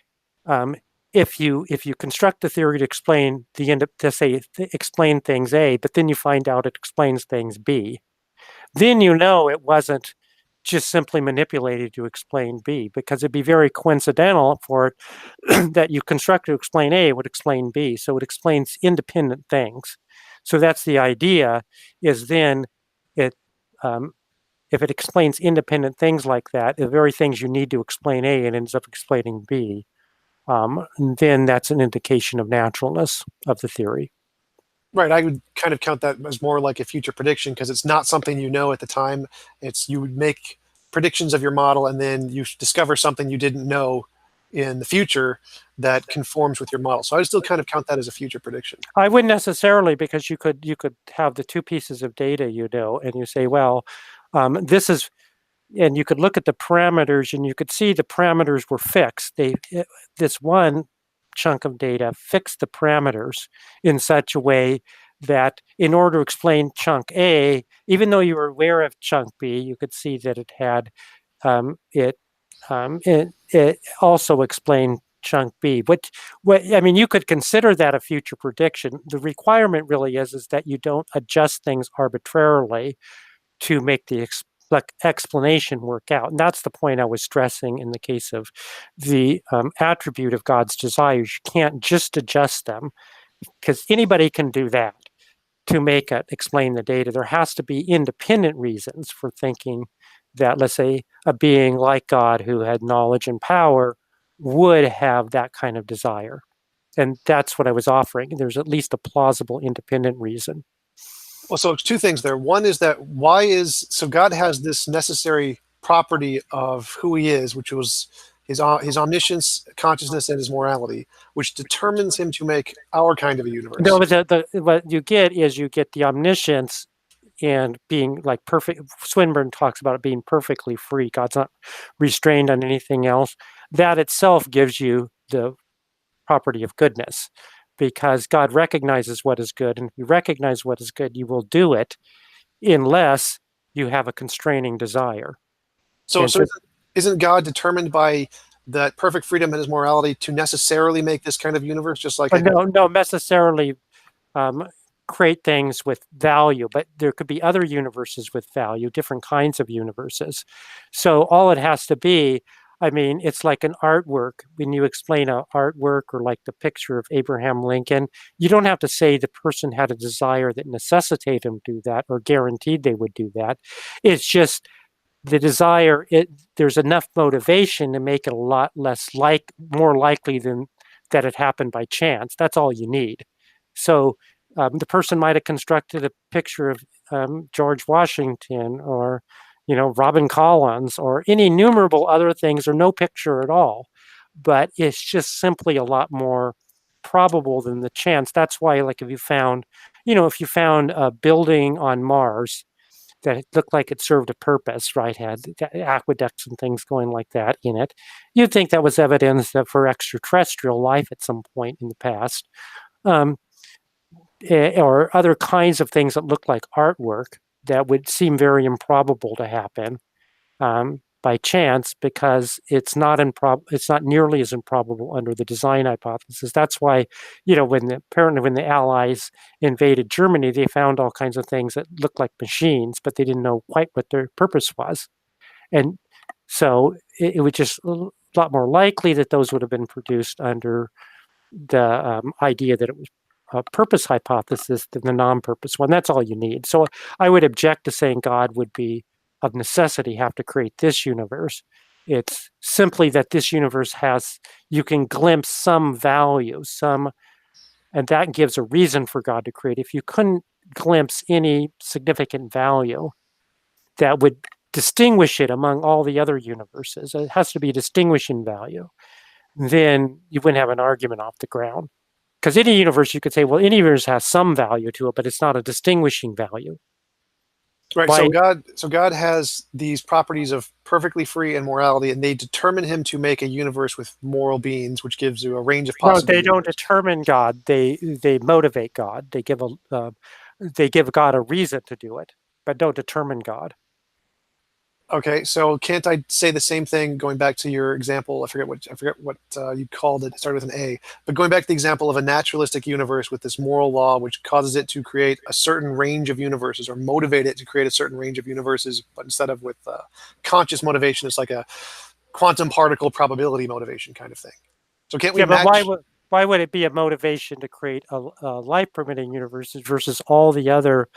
if you construct the theory to explain explain things A, but then you find out it explains things B, then you know it wasn't just simply manipulated to explain B, because it'd be very coincidental for it that you construct to explain A would explain B. So it explains independent things. So that's the idea, is then it if it explains independent things like that, the very things you need to explain A, it ends up explaining B, then that's an indication of naturalness of the theory. Right. I would kind of count that as more like a future prediction because it's not something you know at the time. It's you would make predictions of your model and then you discover something you didn't know in the future that conforms with your model. So I would still kind of count that as a future prediction. I wouldn't necessarily, because you could have the two pieces of data, you know, and you say, well, this is, and you could look at the parameters and you could see the parameters were fixed. This one chunk of data fixed the parameters in such a way that in order to explain chunk A, even though you were aware of chunk B, you could see that it had it also explained chunk B. What I mean, you could consider that a future prediction. The requirement really is that you don't adjust things arbitrarily to make the explanation work out. And that's the point I was stressing in the case of the attribute of God's desires. You can't just adjust them, because anybody can do that to make it explain the data. There has to be independent reasons for thinking that, let's say, a being like God who had knowledge and power would have that kind of desire. And that's what I was offering. There's at least a plausible independent reason. Well, so two things there. One is that so God has this necessary property of who he is, which was his omniscience, consciousness, and his morality, which determines him to make our kind of a universe. No, what you get is you get the omniscience and being like perfect. Swinburne talks about it being perfectly free. God's not restrained on anything else. That itself gives you the property of goodness, because God recognizes what is good. And if you recognize what is good, you will do it unless you have a constraining desire. So isn't God determined by that perfect freedom and his morality to necessarily make this kind of universe, just like no necessarily create things with value, but there could be other universes with value, different kinds of universes. So all it has to be, I mean, it's like an artwork. When you explain an artwork or like the picture of Abraham Lincoln, you don't have to say the person had a desire that necessitated them to do that or guaranteed they would do that. It's just the desire, there's enough motivation to make it a lot more likely than that it happened by chance. That's all you need. So the person might have constructed a picture of George Washington or, you know, Robin Collins or any innumerable other things, or no picture at all. But it's just simply a lot more probable than the chance. That's why, like, if you found a building on Mars that looked like it served a purpose, right, had aqueducts and things going like that in it, you'd think that was evidence for extraterrestrial life at some point in the past. Or other kinds of things that look like artwork that would seem very improbable to happen by chance, because it's not nearly as improbable under the design hypothesis. That's why, you know, when the Allies invaded Germany, they found all kinds of things that looked like machines, but they didn't know quite what their purpose was. And so it was just a lot more likely that those would have been produced under the idea that it was a purpose hypothesis than the non-purpose one. That's all you need. So I would object to saying God would be of necessity have to create this universe. It's simply that this universe you can glimpse some value, and that gives a reason for God to create. If you couldn't glimpse any significant value that would distinguish it among all the other universes, it has to be distinguishing value, then you wouldn't have an argument off the ground. Because any universe, you could say, well, any universe has some value to it, but it's not a distinguishing value. Right. So God has these properties of perfectly free and morality, and they determine him to make a universe with moral beings, which gives you a range of possibilities. No, they don't determine God. They motivate God. They give God a reason to do it, but don't determine God. Okay, so can't I say the same thing going back to your example? I forget what you called it. It started with an A. But going back to the example of a naturalistic universe with this moral law, which causes it to create a certain range of universes, or motivate it to create a certain range of universes, but instead of with conscious motivation, it's like a quantum particle probability motivation kind of thing. So can't we match? Why would it be a motivation to create a life-permitting universes versus all the other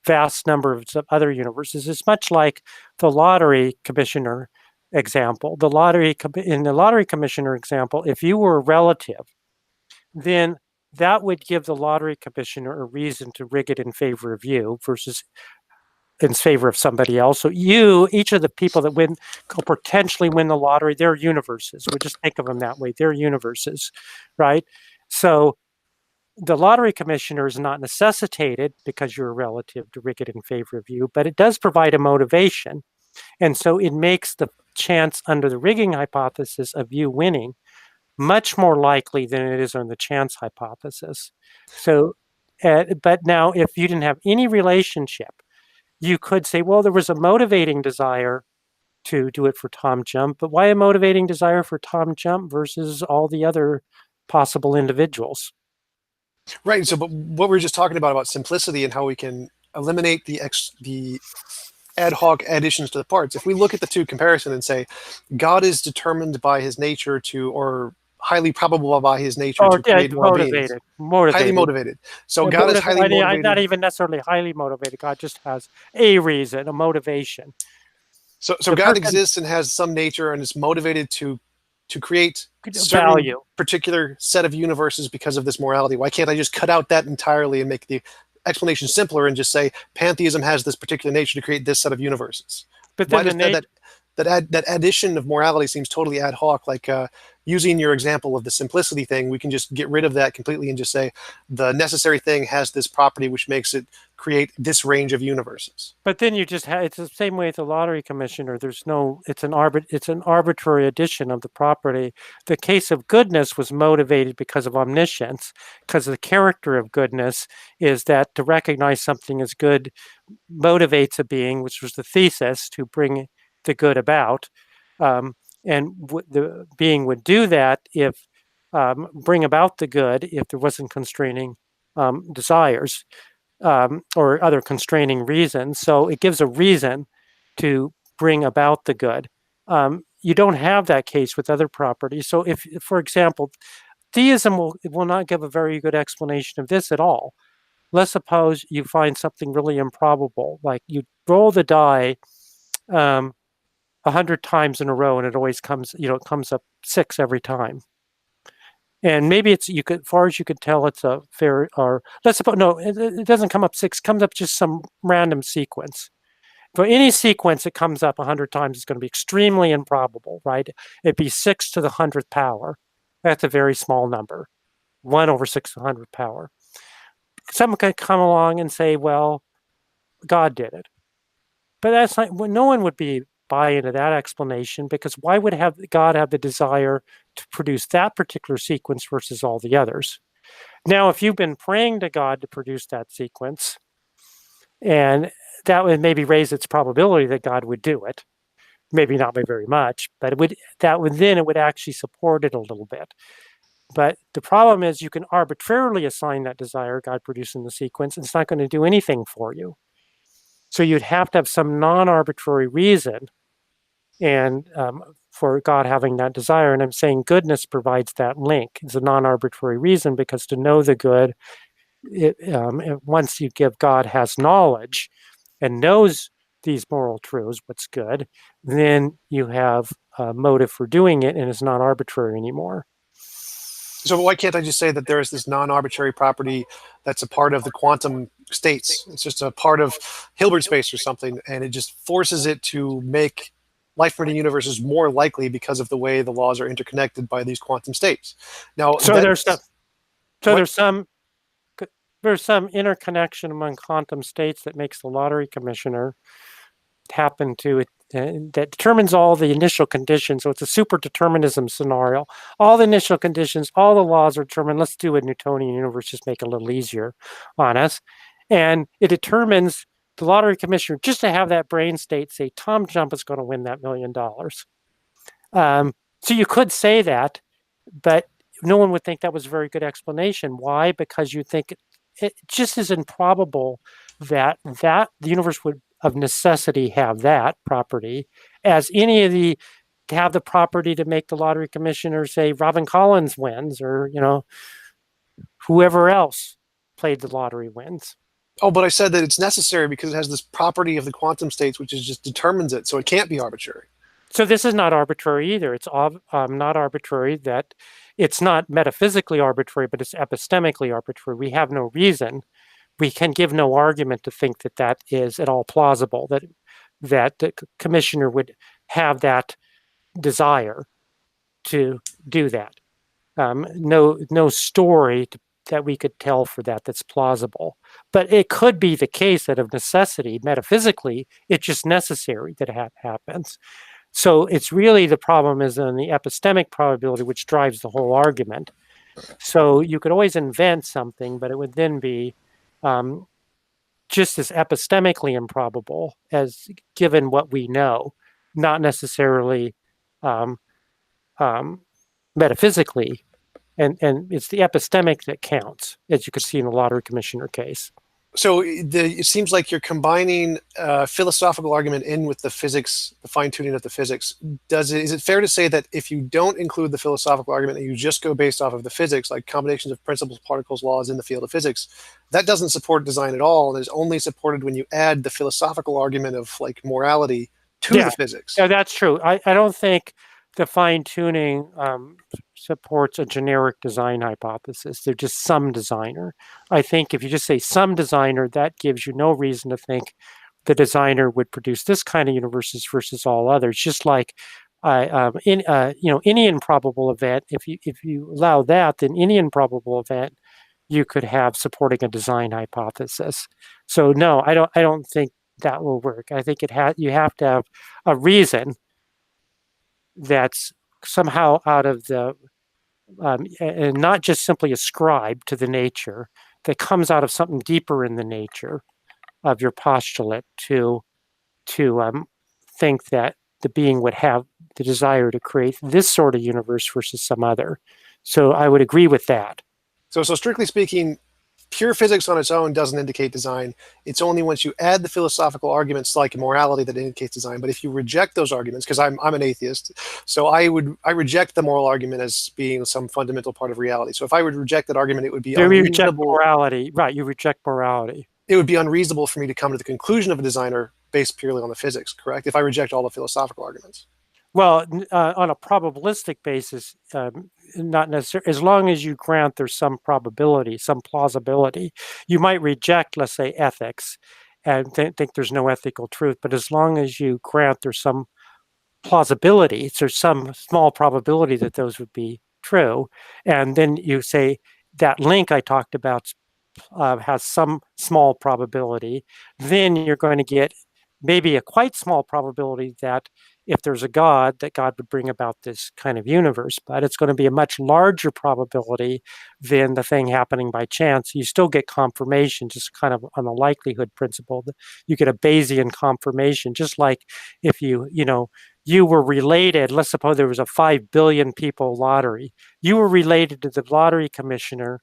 vast number of other universes? It's much like the lottery commissioner example. In the lottery commissioner example, if you were a relative, then that would give the lottery commissioner a reason to rig it in favor of you versus in favor of somebody else. So each of the people that could potentially win the lottery, they're universes. We just think of them that way. They're universes, right? So the lottery commissioner is not necessitated because you're a relative to rig it in favor of you, but it does provide a motivation. And so it makes the chance under the rigging hypothesis of you winning much more likely than it is on the chance hypothesis. So, but now if you didn't have any relationship, you could say, well, there was a motivating desire to do it for TJump, but why a motivating desire for TJump versus all the other possible individuals? Right. So, but what we were just talking about simplicity and how we can eliminate the ad hoc additions to the parts. If we look at the two comparison and say, God is determined by his nature or highly probable by his nature to create more beings. Highly motivated. So God is highly motivated. Not even necessarily highly motivated. God just has a reason, a motivation. So God exists and has some nature and is motivated to create certain particular set of universes because of this morality. Why can't I just cut out that entirely and make the explanation simpler and just say pantheism has this particular nature to create this set of universes? But then that addition of morality seems totally ad hoc. Like using your example of the simplicity thing, we can just get rid of that completely and just say the necessary thing has this property which makes it create this range of universes. But then you just it's the same way with the lottery commissioner. It's an arbitrary addition of the property. The case of goodness was motivated because of omniscience, because the character of goodness is that to recognize something as good motivates a being, which was the thesis, to bring the good about. And the being would do that if bring about the good if there wasn't constraining desires or other constraining reasons. So it gives a reason to bring about the good. You don't have that case with other properties. So if, for example, theism will not give a very good explanation of this at all. Let's suppose you find something really improbable, like you roll the die 100 times in a row, and it always comes, it comes up 6 every time. And maybe as far as you could tell, it's a fair, or let's suppose, no, it doesn't come up 6, comes up just some random sequence. For any sequence that comes up 100 times, it's going to be extremely improbable, right? It'd be 6 to the 100th power. That's a very small number, 1 over 6 to the 100th power. Someone could come along and say, well, God did it. But that's not, no one would buy into that explanation, because why would God have the desire to produce that particular sequence versus all the others? Now, if you've been praying to God to produce that sequence, and that would maybe raise its probability that God would do it, maybe not by very much, but it would actually support it a little bit. But the problem is you can arbitrarily assign that desire, God producing the sequence, and it's not going to do anything for you. So you'd have to have some non-arbitrary reason and for God having that desire. And I'm saying goodness provides that link. It's a non-arbitrary reason, because to know the good, once you give God has knowledge and knows these moral truths, what's good, then you have a motive for doing it, and it's not arbitrary anymore. So why can't I just say that there is this non-arbitrary property that's a part of the quantum states? It's just a part of Hilbert space or something, and it just forces it to make life-permitting universes more likely because of the way the laws are interconnected by these quantum states. Now, there's some interconnection among quantum states that makes the lottery commissioner happen to it, that determines all the initial conditions. So it's a super determinism scenario. All the initial conditions, all the laws are determined. Let's do a Newtonian universe, just make it a little easier on us. And it determines the lottery commissioner just to have that brain state say TJump is going to win that $1 million. So you could say that, but no one would think that was a very good explanation. Why? Because you think it just is improbable that the universe would of necessity have that property as any of the have the property to make the lottery commissioner say Robin Collins wins, or whoever else played the lottery wins. Oh, but I said that it's necessary because it has this property of the quantum states, which is just determines it, so it can't be arbitrary. So this is not arbitrary either. It's not arbitrary. That it's not metaphysically arbitrary, but it's epistemically arbitrary. We have no reason. We can give no argument to think that that is at all plausible, that the commissioner would have that desire to do that. No story that we could tell for that that's plausible. But it could be the case that of necessity, metaphysically, it's just necessary that it happens. So it's really, the problem is in the epistemic probability, which drives the whole argument. So you could always invent something, but it would then be just as epistemically improbable as given what we know, not necessarily metaphysically. And it's the epistemic that counts, as you could see in the lottery commissioner case. So it seems like you're combining philosophical argument in with the physics, the fine-tuning of the physics. Is it fair to say that if you don't include the philosophical argument and you just go based off of the physics, like combinations of principles, particles, laws in the field of physics, that doesn't support design at all, and is only supported when you add the philosophical argument of like morality to the physics? Yeah, that's true. I don't think the fine-tuning supports a generic design hypothesis. They're just some designer. I think if you just say some designer, that gives you no reason to think the designer would produce this kind of universes versus all others. Just like any improbable event, if you allow that, then any improbable event you could have supporting a design hypothesis. So no, I don't think that will work. I think you have to have a reason that's somehow out of the and not just simply ascribed to the nature, that comes out of something deeper in the nature of your postulate to think that the being would have the desire to create this sort of universe versus some other. So I would agree with that. So strictly speaking, pure physics on its own doesn't indicate design. It's only once you add the philosophical arguments like morality that indicates design. But if you reject those arguments, because I'm an atheist, so I reject the moral argument as being some fundamental part of reality. So if I would reject that argument, it would be unreasonable. You reject morality, right? You reject morality. It would be unreasonable for me to come to the conclusion of a designer based purely on the physics, correct? If I reject all the philosophical arguments. Well, on a probabilistic basis, not necessarily. As long as you grant there's some probability, some plausibility, you might reject, let's say, ethics, and think there's no ethical truth. But as long as you grant there's some plausibility, there's some small probability that those would be true, and then you say that link I talked about has some small probability, then you're going to get maybe a quite small probability that if there's a God, that God would bring about this kind of universe. But it's going to be a much larger probability than the thing happening by chance. You still get confirmation, just kind of on a likelihood principle. You get a Bayesian confirmation, just like if you were related. Let's suppose there was a 5 billion people lottery. You were related to the lottery commissioner,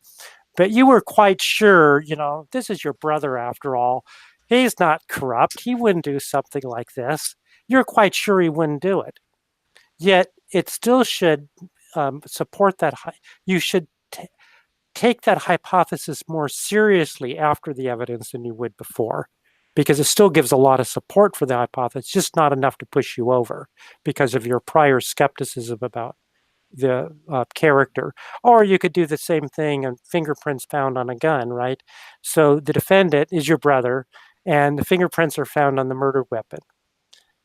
but you were quite sure, this is your brother after all. He's not corrupt. He wouldn't do something like this. You're quite sure he wouldn't do it. Yet it still should support that. You should take that hypothesis more seriously after the evidence than you would before, because it still gives a lot of support for the hypothesis, just not enough to push you over because of your prior skepticism about the character. Or you could do the same thing on fingerprints found on a gun, right? So the defendant is your brother, and the fingerprints are found on the murder weapon.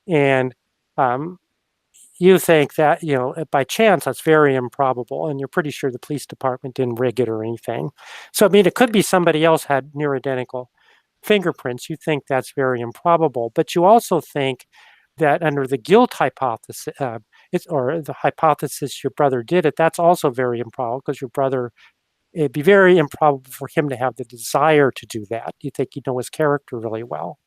And you think that, by chance, that's very improbable, and you're pretty sure the police department didn't rig it or anything. So, it could be somebody else had near identical fingerprints. You think that's very improbable, but you also think that under the guilt hypothesis, or the hypothesis your brother did it, that's also very improbable, because your brother, it'd be very improbable for him to have the desire to do that. You think you know his character really well.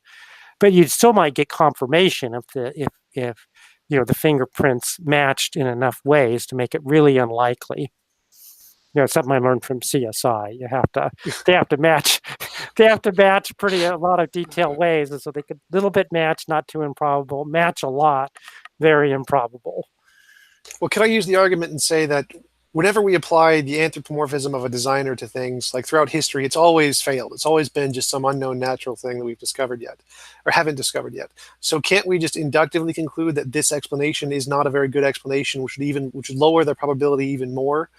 But you still might get confirmation if the fingerprints matched in enough ways to make it really unlikely. Something I learned from CSI. They have to match. They have to match a lot of detailed ways, and so they could little bit match, not too improbable, match a lot, very improbable. Well, could I use the argument and say that whenever we apply the anthropomorphism of a designer to things, like throughout history, it's always failed. It's always been just some unknown natural thing that we've discovered yet, or haven't discovered yet. So can't we just inductively conclude that this explanation is not a very good explanation, which would lower the probability even more?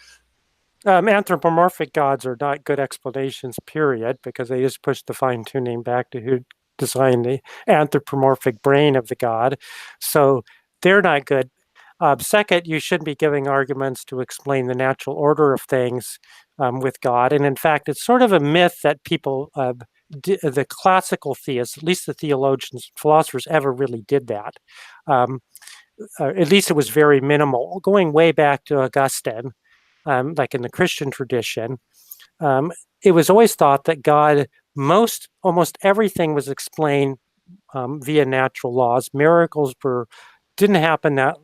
Anthropomorphic gods are not good explanations, period, because they just push the fine tuning back to who designed the anthropomorphic brain of the god. So they're not good. Second, you shouldn't be giving arguments to explain the natural order of things with God. And in fact, it's sort of a myth that people, the classical theists, at least the theologians, philosophers, ever really did that. At least it was very minimal. Going way back to Augustine, like in the Christian tradition, it was always thought that God, almost everything was explained via natural laws. Miracles didn't happen that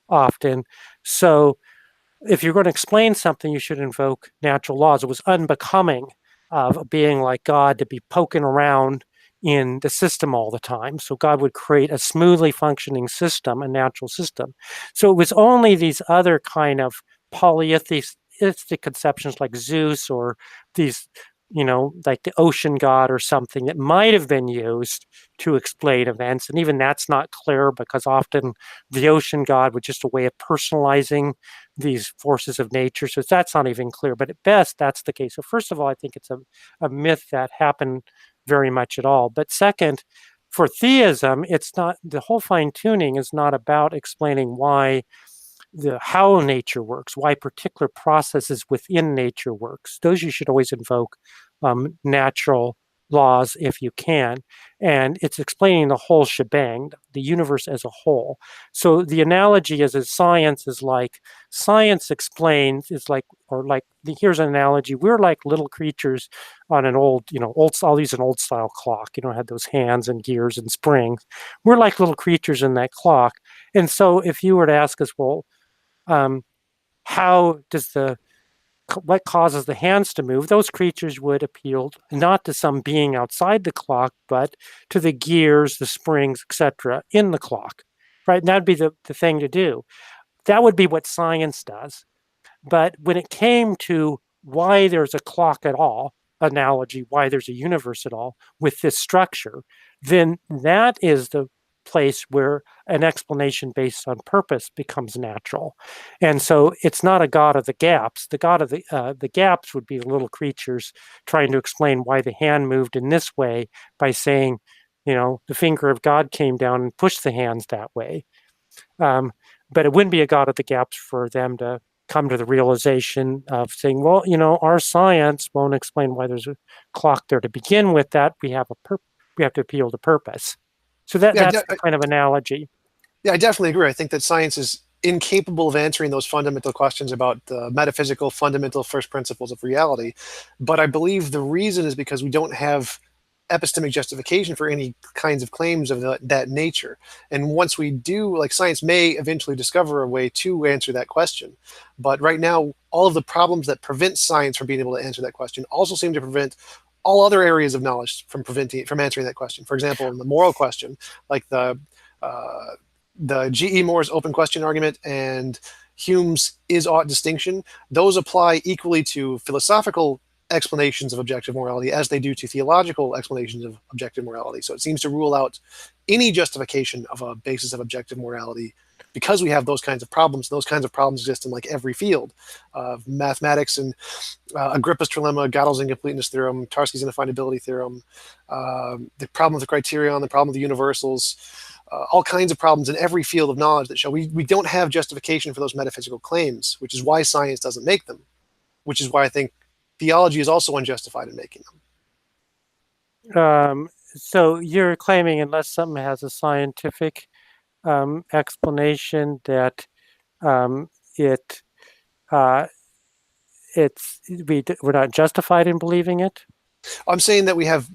often. So if you're going to explain something, you should invoke natural laws. It was unbecoming of a being like God to be poking around in the system all the time. So God would create a smoothly functioning system, a natural system. So it was only these other kind of polytheistic conceptions like Zeus or these, like the ocean god or something that might have been used to explain events. And even that's not clear because often the ocean god was just a way of personalizing these forces of nature. So that's not even clear. But at best, that's the case. So first of all, I think it's a myth that happened very much at all. But second, for theism, it's not, the whole fine tuning is not about explaining how nature works, why particular processes within nature works. Those you should always invoke natural laws if you can. And it's explaining the whole shebang, the universe as a whole. So the analogy is science explains, here's an analogy. We're like little creatures on an I'll use an old style clock, had those hands and gears and springs. We're like little creatures in that clock. And so if you were to ask us, well, what causes the hands to move? Those creatures would appeal not to some being outside the clock, but to the gears, the springs, etc., in the clock, right? And that'd be the thing to do. That would be what science does. But when it came to why there's a clock at all, analogy, why there's a universe at all with this structure, then that is the place where an explanation based on purpose becomes natural. And so it's not a god of the gaps. The god of the gaps would be the little creatures trying to explain why the hand moved in this way by saying, the finger of God came down and pushed the hands that way. But it wouldn't be a god of the gaps for them to come to the realization of saying, well, our science won't explain why there's a clock there to begin with. That we have to appeal to purpose. So that's the kind of analogy. Yeah, I definitely agree. I think that science is incapable of answering those fundamental questions about the metaphysical fundamental first principles of reality. But I believe the reason is because we don't have epistemic justification for any kinds of claims of that nature. And once we do, like, science may eventually discover a way to answer that question. But right now, all of the problems that prevent science from being able to answer that question also seem to prevent all other areas of knowledge from answering that question. For example, in the moral question, like the G.E. Moore's open question argument and Hume's is-ought distinction, those apply equally to philosophical explanations of objective morality as they do to theological explanations of objective morality. So it seems to rule out any justification of a basis of objective morality because we have those kinds of problems. Those kinds of problems exist in like every field of mathematics and Agrippa's trilemma, Gödel's incompleteness theorem, Tarski's indefinability theorem, the problem of the criterion, the problem of the universals, all kinds of problems in every field of knowledge that show we don't have justification for those metaphysical claims, which is why science doesn't make them, which is why I think theology is also unjustified in making them. So you're claiming unless something has a scientific explanation that we're not justified in believing it? I'm saying that we have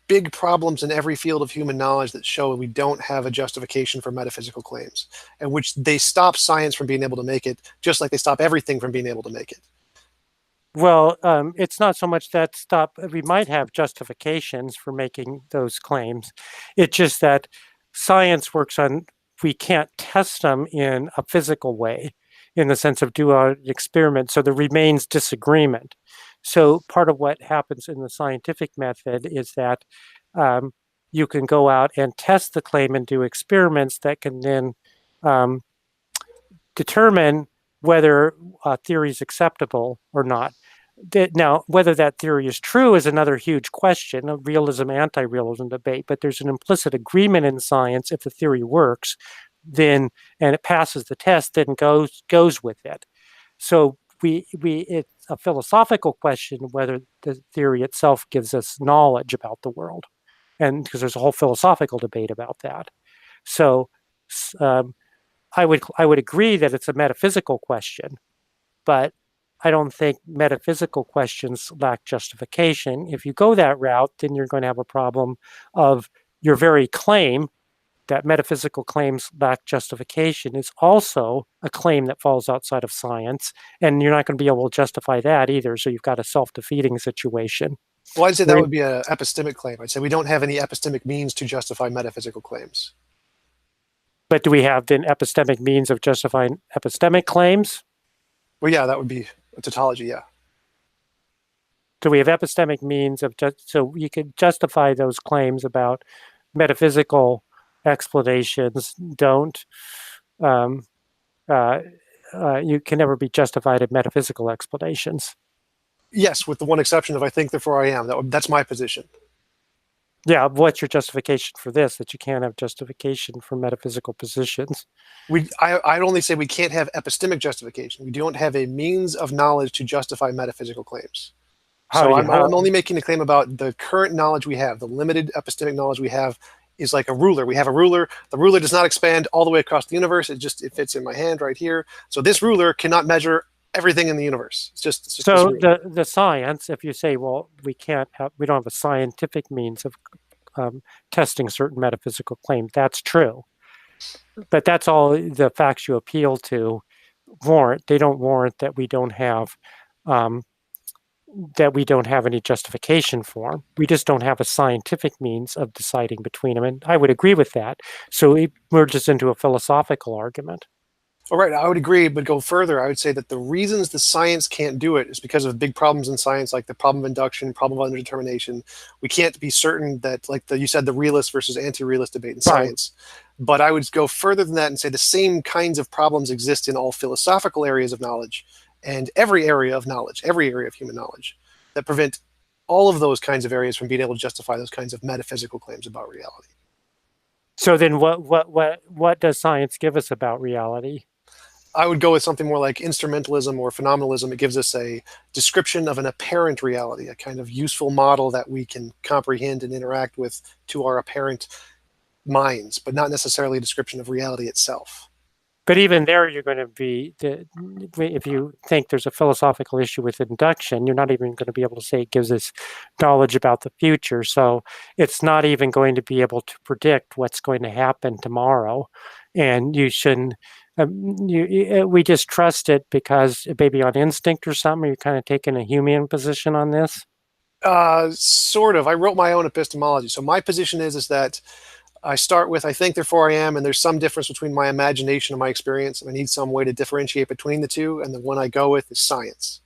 big problems in every field of human knowledge that show we don't have a justification for metaphysical claims, and which they stop science from being able to make it, just like they stop everything from being able to make it. Well, it's not so much that we might have justifications for making those claims. It's just that science works on we can't test them in a physical way, in the sense of do an experiment. So there remains disagreement. So part of what happens in the scientific method is that you can go out and test the claim and do experiments that can then determine whether a theory is acceptable or not. Now, whether that theory is true is another huge question, a realism, anti-realism debate, but there's an implicit agreement in science. If the theory works, then, and it passes the test, then goes with it. So it's a philosophical question whether the theory itself gives us knowledge about the world, and because there's a whole philosophical debate about that. So I would agree that it's a metaphysical question, but I don't think metaphysical questions lack justification. If you go that route, then you're going to have a problem of your very claim that metaphysical claims lack justification is also a claim that falls outside of science, and you're not going to be able to justify that either. So you've got a self-defeating situation. Well, I'd say that would be an epistemic claim. I'd say we don't have any epistemic means to justify metaphysical claims. But do we have then epistemic means of justifying epistemic claims? Well, yeah, that would be a tautology, yeah. Do we have epistemic means of so you could justify those claims about metaphysical explanations don't you can never be justified in metaphysical explanations. Yes, with the one exception of I think therefore I am. That's my position. Yeah, what's your justification for this, that you can't have justification for metaphysical positions? I'd only say we can't have epistemic justification. We don't have a means of knowledge to justify metaphysical claims. So I'm only making a claim about the current knowledge we have. The limited epistemic knowledge we have is like a ruler. We have a ruler. The ruler does not expand all the way across the universe. It fits in my hand right here. So this ruler cannot measure everything in the universe. It's just so the science. If you say, well, we don't have a scientific means of testing certain metaphysical claims. That's true, but that's all the facts you appeal to warrant. They don't warrant that we don't have any justification for them. We just don't have a scientific means of deciding between them. And I would agree with that. So it merges into a philosophical argument. All right, I would agree, but go further. I would say that the reasons the science can't do it is because of big problems in science, like the problem of induction, problem of underdetermination. We can't be certain that, like you said, the realist versus anti-realist debate in science. Right. But I would go further than that and say the same kinds of problems exist in all philosophical areas of knowledge and every area of knowledge, every area of human knowledge, that prevent all of those kinds of areas from being able to justify those kinds of metaphysical claims about reality. So then what does science give us about reality? I would go with something more like instrumentalism or phenomenalism. It gives us a description of an apparent reality, a kind of useful model that we can comprehend and interact with to our apparent minds, but not necessarily a description of reality itself. But even there, you're going to be, if you think there's a philosophical issue with induction, you're not even going to be able to say it gives us knowledge about the future. So it's not even going to be able to predict what's going to happen tomorrow. And you shouldn't, we just trust it because maybe on instinct or something. You're kind of taking a human position on this? Sort of. I wrote my own epistemology. So my position is that I start with I think therefore I am, and there's some difference between my imagination and my experience, and I need some way to differentiate between the two, and the one I go with is science.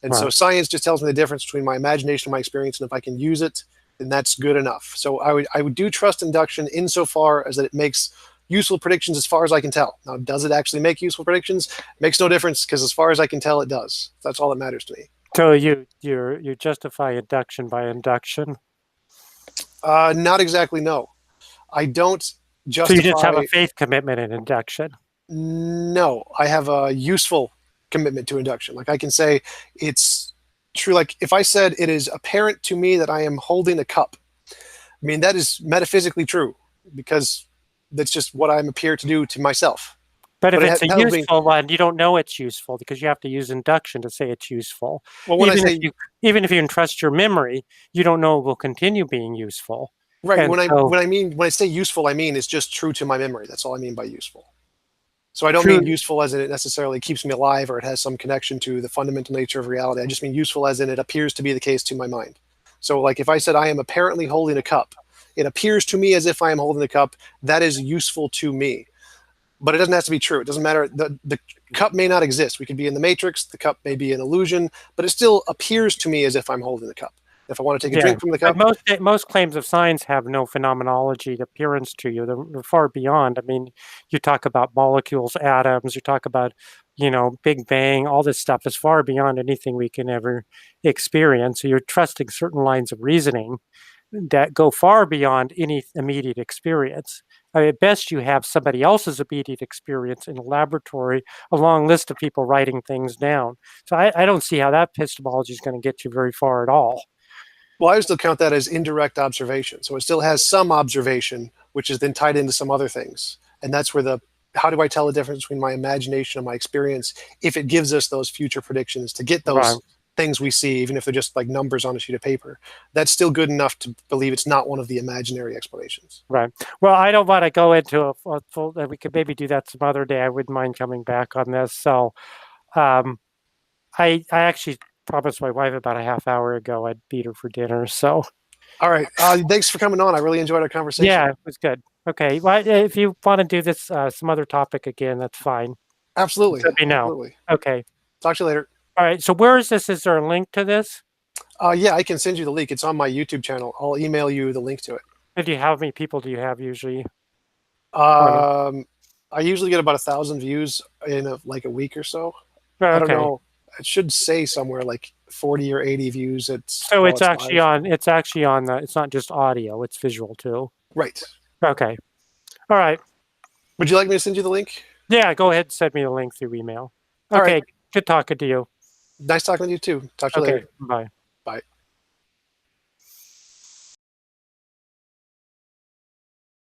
And so science just tells me the difference between my imagination and my experience, and if I can use it, then that's good enough. So I would do trust induction insofar as that it makes useful predictions as far as I can tell. Now, does it actually make useful predictions? Makes no difference, because as far as I can tell, it does. That's all that matters to me. So you justify induction by induction? Not exactly, no. I don't justify... So you just have a faith commitment in induction? No, I have a useful commitment to induction. Like I can say it's true. Like if I said it is apparent to me that I am holding a cup, I mean, that is metaphysically true because that's just what I appear to do to myself. But if it's a useful one, you don't know it's useful because you have to use induction to say it's useful. Well, when even if you entrust your memory, you don't know it will continue being useful. Right. And when I say useful, I mean it's just true to my memory. That's all I mean by useful. So I don't mean useful as in it necessarily keeps me alive or it has some connection to the fundamental nature of reality. I just mean useful as in it appears to be the case to my mind. So like if I said I am apparently holding a cup, it appears to me as if I am holding a cup, that is useful to me. but it doesn't have to be true. It doesn't matter. The cup may not exist. We could be in the matrix. The cup may be an illusion, but it still appears to me as if I'm holding the cup. If I want to take a drink from the cup. Most claims of science have no phenomenology appearance to you. They're far beyond. I mean, you talk about molecules, atoms, you talk about, Big Bang, all this stuff is far beyond anything we can ever experience. So you're trusting certain lines of reasoning that go far beyond any immediate experience. I mean, at best, you have somebody else's immediate experience in a laboratory, a long list of people writing things down. So I don't see how that epistemology is going to get you very far at all. Well, I still count that as indirect observation. So it still has some observation, which is then tied into some other things. And that's where how do I tell the difference between my imagination and my experience if it gives us those future predictions to get those things we see, even if they're just like numbers on a sheet of paper? That's still good enough to believe it's not one of the imaginary explanations. Right. Well, I don't want to go into a full, we could maybe do that some other day. I wouldn't mind coming back on this. So I actually promised my wife about a half hour ago I'd beat her for dinner. So, all right. Thanks for coming on. I really enjoyed our conversation. Yeah, it was good. Okay. Well, if you want to do this, some other topic again, that's fine. Absolutely. Let me know. Absolutely. Okay. Talk to you later. All right. So where is this? Is there a link to this? Yeah, I can send you the link. It's on my YouTube channel. I'll email you the link to it. And how many people do you have usually? I usually get about 1,000 views in a week or so. Okay. I don't know. It should say somewhere like 40 or 80 views. It's actually on. It's actually on the. It's not just audio. It's visual too. Right. Okay. All right. Would you like me to send you the link? Yeah. Go ahead and send me the link through email. Okay. All right. Good talking to you. Nice talking to you too. Talk to you later. Bye. Bye.